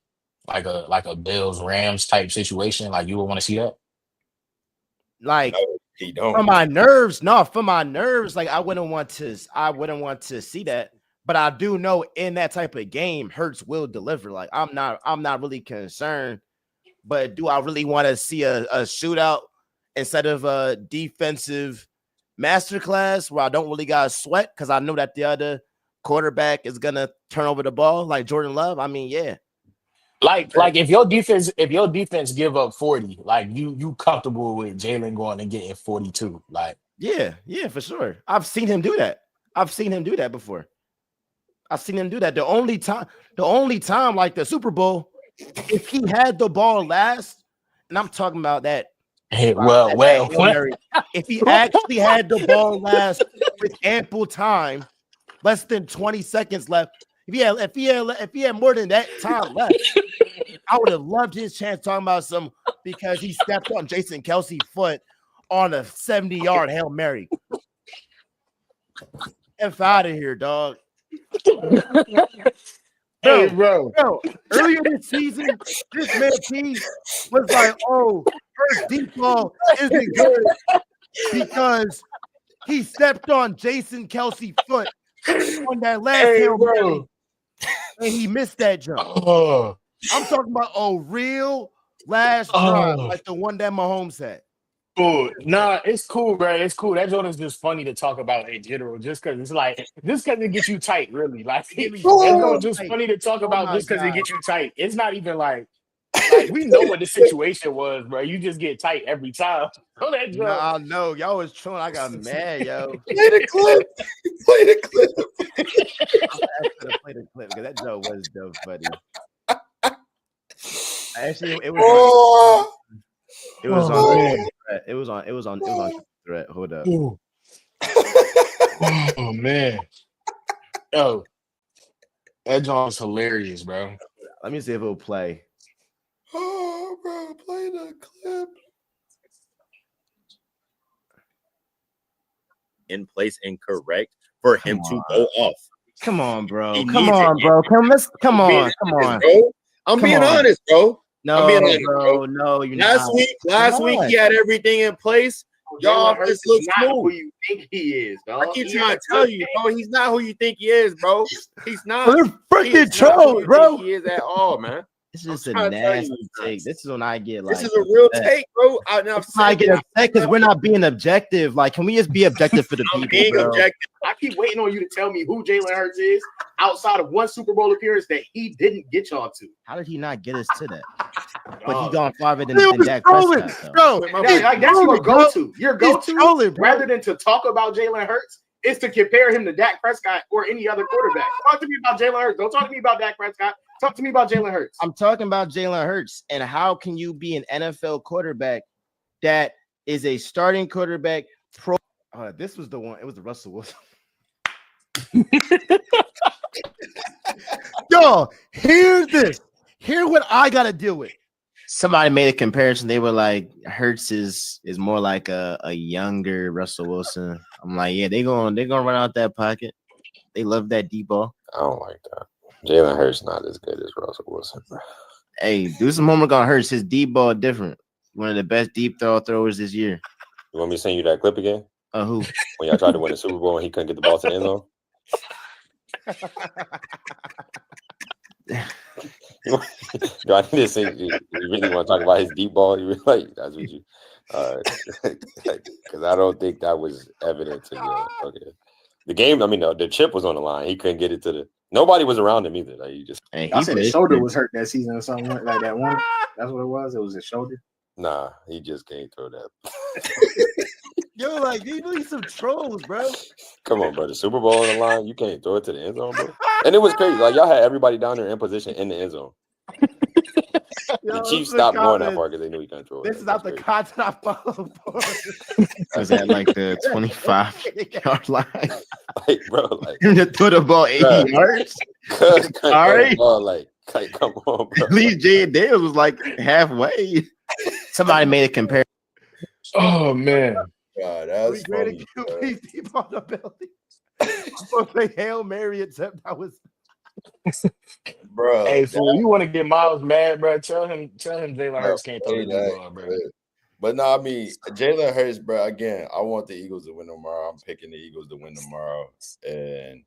Bills Rams type situation. Like you would want to see that. Like no, he don't. For my nerves, like I wouldn't want to see that. But I do know in that type of game, Hertz will deliver. Like I'm not really concerned. But do I really want to see a shootout instead of a defensive masterclass where I don't really got to sweat because I know that the other quarterback is gonna turn over the ball like Jordan Love? I mean, yeah. Like if your defense give up 40, like you comfortable with Jalen going and getting 42? Like yeah, for sure. I've seen him do that. Before. I've seen him do that. The only time like the Super Bowl, if he had the ball last, and I'm talking about that. Hey, if he actually had the ball last with ample time, less than 20 seconds left. If he had more than that time left, I would have loved his chance talking about some because he stepped on Jason Kelsey's foot on a 70-yard Hail Mary. F out of here, dog. Hey, bro. Earlier this season, this man T was like, "Oh, first deep ball isn't good because he stepped on Jason Kelsey's foot on that last Hail Mary, and he missed that jump." I'm talking about a real last drive, like the one that Mahomes had. Oh, nah, it's cool, bro. It's cool. That joke is just funny to talk about in general, just because it gets you tight, really. Like, it's just funny to talk about just because it gets you tight. It's not even like we know what the situation was, bro. You just get tight every time. Nah, no, y'all was trolling. I got mad, yo. Play the clip. I'm gonna play the clip because that joke was dope, funny. Actually, it was. It was on threat. Hold up. Oh man. Yo. That joint's hilarious, bro. Let me see if it'll play. Oh, bro, play the clip. In place and correct for him to go off. Come on, bro. He Come on, bro. Come on. Bro. I'm being honest, bro. No, bro. No, you're not. Last week he had everything in place. Y'all just look smooth. Who you think he is, dog? I keep trying to tell you, bro. He's not who you think he is, bro. He's not. They're freaking trolls, bro. He is at all, man. This is a nasty take. This is when I get like. This is a real take, bro. I get upset because we're not being objective. Like, can we just be objective for the people? Being bro? Objective. I keep waiting on you to tell me who Jalen Hurts is outside of one Super Bowl appearance that he didn't get y'all to. How did he not get us to that? But he gone farther than Dak Prescott, bro. That's your go-to. Your go-to, rather than to talk about Jalen Hurts, is to compare him to Dak Prescott or any other quarterback. Talk to me about Jalen Hurts. Don't talk to me about Dak Prescott. Talk to me about Jalen Hurts. I'm talking about Jalen Hurts. And how can you be an NFL quarterback that is a starting quarterback? This was the one. It was the Russell Wilson. Yo, here's this. Here's what I gotta deal with. Somebody made a comparison. They were like, Hertz is more like a younger Russell Wilson. I'm like, yeah, they're gonna run out that pocket. They love that deep ball. I don't like that. Jalen Hurts not as good as Russell Wilson. Hey, do some homework on Hertz. His deep ball different. One of the best deep throwers this year. You want me to send you that clip again? Who? When y'all tried to win the Super Bowl and he couldn't get the ball to the end zone? Do I need to say you really want to talk about his deep ball? You really like that's what you because I don't think that was evident to you. Okay. The game, I mean, the chip was on the line. He couldn't get it to the nobody was around him either. Like he just I said his shoulder was hurt that season or something like that one. That's what it was. It was his shoulder. Nah, he just can't throw that. Yo, like you need some trolls, bro. Come on, bro. The Super Bowl on the line, you can't throw it to the end zone, bro. And it was crazy. Like y'all had everybody down there in position in the end zone. Yo, The Chiefs stopped going that far because they knew he couldn't throw it. This is not the content I follow for. Was at like the 25-yard line. Like, bro, like To throw the ball 80 yards. All right. Like, come on, bro. At least Jayden Daniels was like halfway. Somebody made a comparison. Oh man. God, that's funny. Deep on the building. I'm gonna say Hail Mary attempt. I was Bro. Hey, fool, you want to get Miles mad, bro? Tell him Jalen Hurts can't throw the ball, bro. But no, I mean Jalen Hurts, bro. Again, I want the Eagles to win tomorrow. I'm picking the Eagles to win tomorrow, and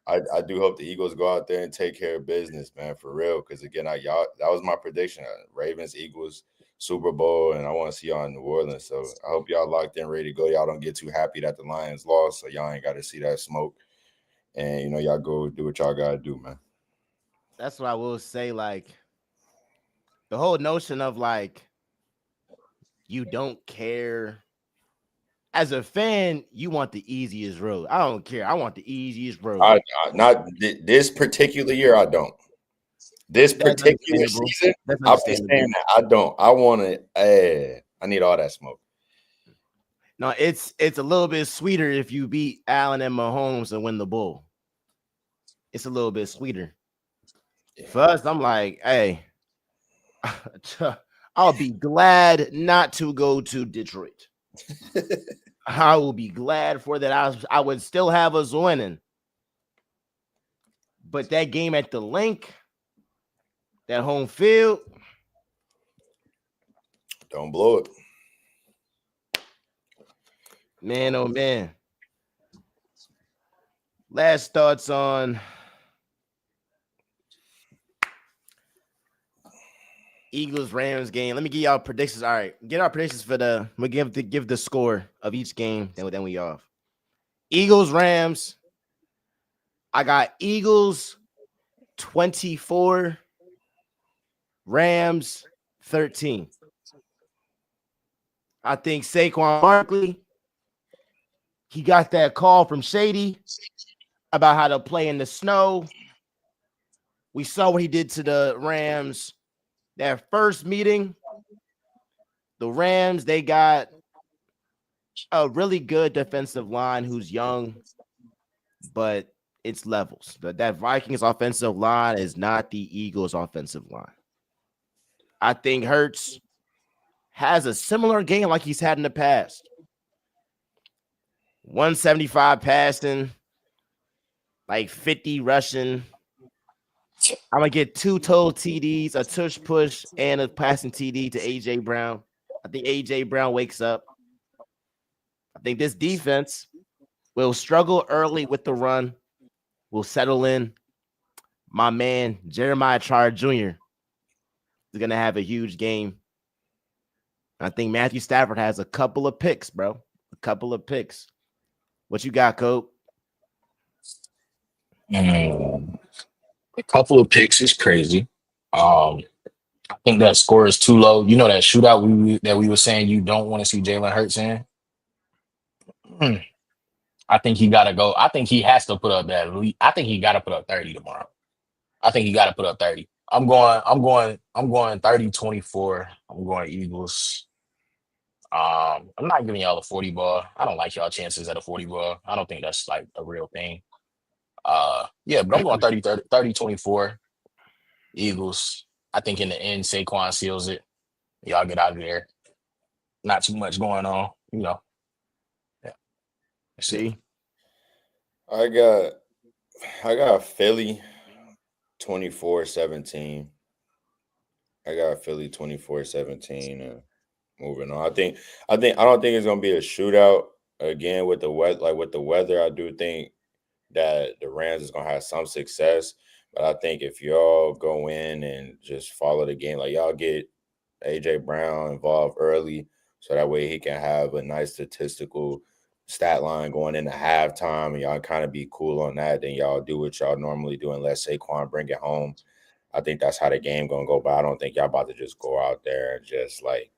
I do hope the Eagles go out there and take care of business, man, for real. Because again, that was my prediction: Ravens, Eagles, Super Bowl, and I want to see y'all in New Orleans. So I hope y'all locked in, ready to go. Y'all don't get too happy that the Lions lost, so y'all ain't got to see that smoke. And y'all go do what y'all gotta do, man. That's what I will say. Like the whole notion of like you don't care. As a fan, you want the easiest road. I don't care. I want the easiest road. Not this particular year. I don't. This particular season, I'll be saying that I don't. I want to. I need all that smoke. No, it's a little bit sweeter if you beat Allen and Mahomes and win the Bowl. It's a little bit sweeter. For us, I'm like, hey, I'll be glad not to go to Detroit. I will be glad for that. I would still have us winning. But that game at the Link, that home field, don't blow it. Man, oh man. Last thoughts on Eagles-Rams game. Let me give y'all predictions. All right, get our predictions for we'll give the score of each game. Then we off. Eagles-Rams. I got Eagles 24, Rams 13. I think Saquon Barkley, he got that call from Shady about how to play in the snow. We saw what he did to the Rams. That first meeting, the Rams, they got a really good defensive line who's young, but it's levels. That Vikings offensive line is not the Eagles offensive line. I think Hertz has a similar game like he's had in the past. 175 passing, like 50 rushing. I'm going to get 2 total TDs, a tush push, and a passing TD to A.J. Brown. I think A.J. Brown wakes up. I think this defense will struggle early with the run. Will settle in. My man, Jeremiah Tryer Jr. is going to have a huge game. I think Matthew Stafford has a couple of picks, bro. A couple of picks. What you got, Cope? A couple of picks is crazy. I think that score is too low. You know that shootout that we were saying you don't want to see Jalen Hurts in? I think he got to go. I think he has to put up that lead. I think he got to put up 30 tomorrow. I think he got to put up 30. I'm going 30-24. I'm going Eagles. I'm not giving y'all a 40 ball. I don't like y'all chances at a 40 ball. I don't think that's like a real thing. Yeah, but I'm going 30-24. Eagles. I think in the end, Saquon seals it. Y'all get out of there. Not too much going on, you know. Yeah. That's it. See, I got Philly 24-17. I got Philly 24-17 and moving on. I don't think it's gonna be a shootout again with the weather. Like with the weather, I do think that the Rams is gonna have some success. But I think if y'all go in and just follow the game, like y'all get AJ Brown involved early, so that way he can have a nice statistical stat line going into halftime, and y'all kind of be cool on that. Then y'all do what y'all normally do and let Saquon bring it home. I think that's how the game gonna go. But I don't think y'all about to just go out there and just like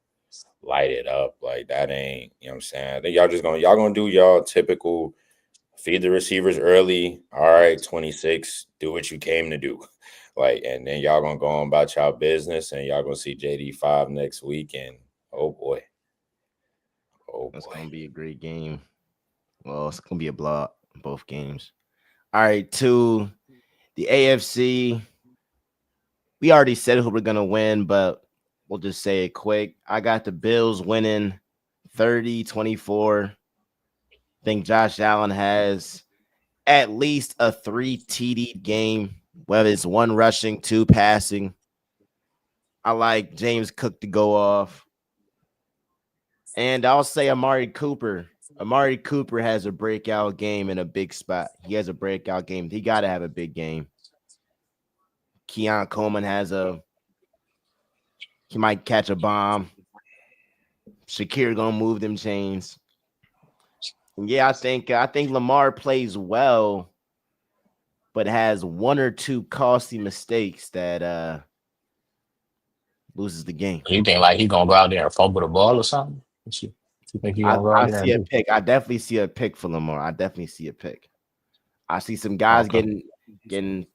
light it up. Like that ain't, you know what I'm saying? I think y'all gonna do y'all typical feed the receivers early. All right, 26, do what you came to do. Like, and then y'all gonna go on about y'all business and y'all gonna see JD5 next week. And oh boy. that's gonna be a great game. Well, it's gonna be a blowout in both games. All right, to the AFC. We already said who we're gonna win, but we'll just say it quick. I got the Bills winning 30-24. I think Josh Allen has at least a 3 TD game, whether it's 1 rushing, 2 passing. I like James Cook to go off. And I'll say Amari Cooper. Amari Cooper has a breakout game in a big spot. He has a breakout game. He got to have a big game. Keon Coleman he might catch a bomb. Shakir gonna move them chains. Yeah, I think Lamar plays well, but has 1 or 2 costly mistakes that loses the game. You think like he gonna go out there and fumble the ball or something? You think he gonna go out I there see a and do? pick. I definitely see a pick for Lamar. I definitely see a pick. I see some guys getting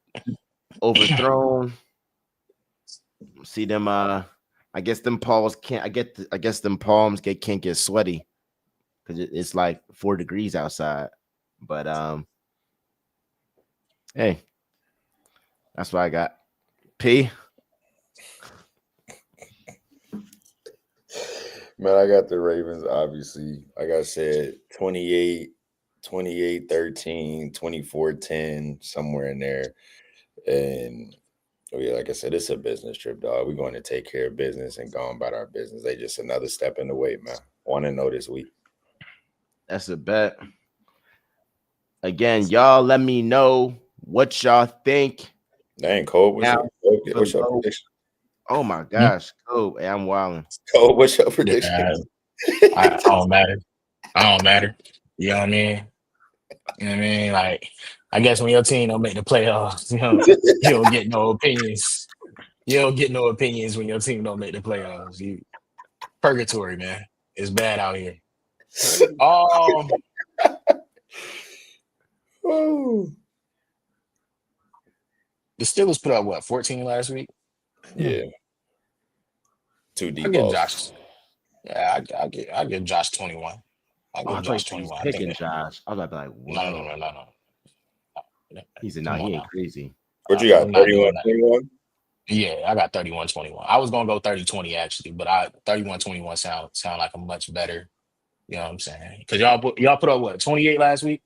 overthrown. See them. I guess them palms can't. I guess them palms can't get sweaty because it's like 4 degrees outside. But hey, that's what I got. P. Man, I got the Ravens, obviously. Like I said, 28-13, 24-10, somewhere in there. And yeah, like I said, it's a business trip, dog. We're going to take care of business and go about our business. They just another step in the way, man. 1-0 this week. That's a bet. Again, y'all let me know what y'all think. Dang, Cole, what's your prediction? Oh my gosh, Cole, hey, I'm wilding. Cole, what's your prediction? I don't matter. I don't matter. You know what I mean? You know what I mean? Like, I guess when your team don't make the playoffs, you don't get no opinions. You don't get no opinions when your team don't make the playoffs. You purgatory, man. It's bad out here. The Steelers put up what 14 last week? Yeah. 2 deep I get balls. Josh. Yeah, I get Josh 21. I get Josh 21. Picking Josh. I was about to be like, whoa. No. He said, "Nah, he ain't crazy." What you got? 31-21? Yeah, I got 31-21. I was gonna go 30-20 actually, but 31-21 sound like a much better. You know what I'm saying? Because y'all put up what 28 last week?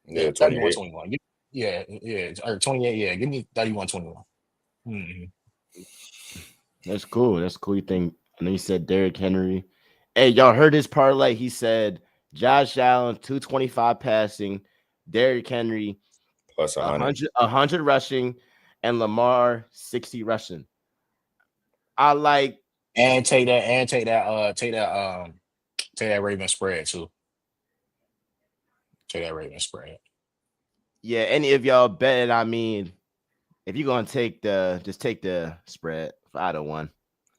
Yeah, 31-21. Yeah, or 28. Yeah, give me 31-21. Mm-hmm. That's cool. That's cool. You think? I know you said Derrick Henry. Hey, y'all heard his parlay? He said Josh Allen 225 passing, Derrick Henry plus 100 rushing, and Lamar 60 rushing. I like take that Raven spread too. Take that Raven spread. Yeah, any of y'all bet it. I mean, if you're gonna take the spread for either one.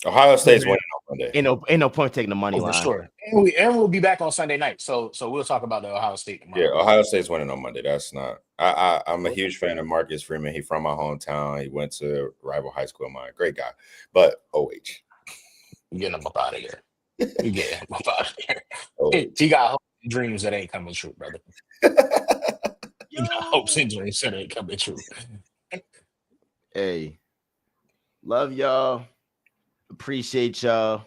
Ohio State's winning on Monday. Ain't no point taking the money line. For sure. And we'll be back on Sunday night. So we'll talk about the Ohio State tomorrow. Yeah, Ohio State's winning on Monday. That's not. I'm a huge fan of Marcus Freeman. He's from my hometown. He went to rival high school of mine. Great guy. But OH. You getting him up out of here. You getting him up out of here. He got hopes and dreams that ain't coming true, brother. He got hopes and dreams that ain't coming true. Hey, Love y'all. Appreciate y'all.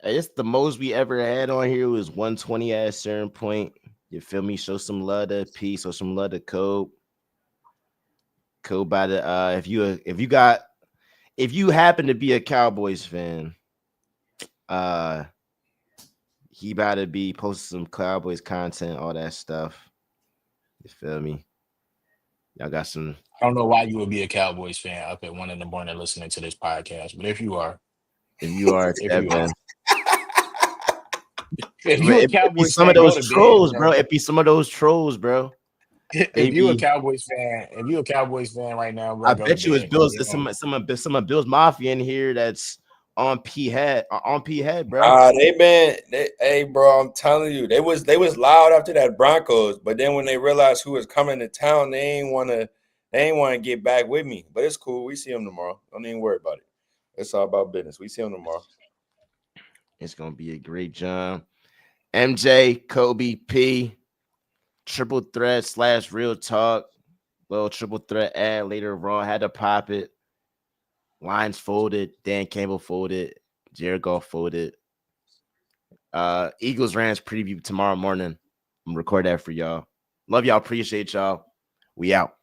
It's the most we ever had on here was 120 at a certain point. You feel me? Show some love to P, show some love to Code. Code by the if you happen to be a Cowboys fan, he about to be posting some Cowboys content, all that stuff. You feel me? Y'all got some. I don't know why you would be a Cowboys fan up at 1 a.m. listening to this podcast, but if you are, If you are, Evan. If you a It be Cowboys some fan, of those go to trolls, bed, bro. It be some of those trolls, bro. If you a Cowboys fan right now, bro, I go to bet you it's bed, Bills. bro. Some of Bills Mafia in here that's on P head, bro. Hey, bro, I'm telling you, they was loud after that Broncos, but then when they realized who was coming to town, they ain't want to get back with me. But it's cool. We see them tomorrow. Don't even worry about it. It's all about business. We see them tomorrow. It's gonna be a great job. MJ, Kobe, P, triple threat / real talk. Little triple threat ad later on. Had to pop it. Lines folded. Dan Campbell folded. Jared Goff folded. Eagles Rams preview tomorrow morning. I'm gonna record that for y'all. Love y'all. Appreciate y'all. We out.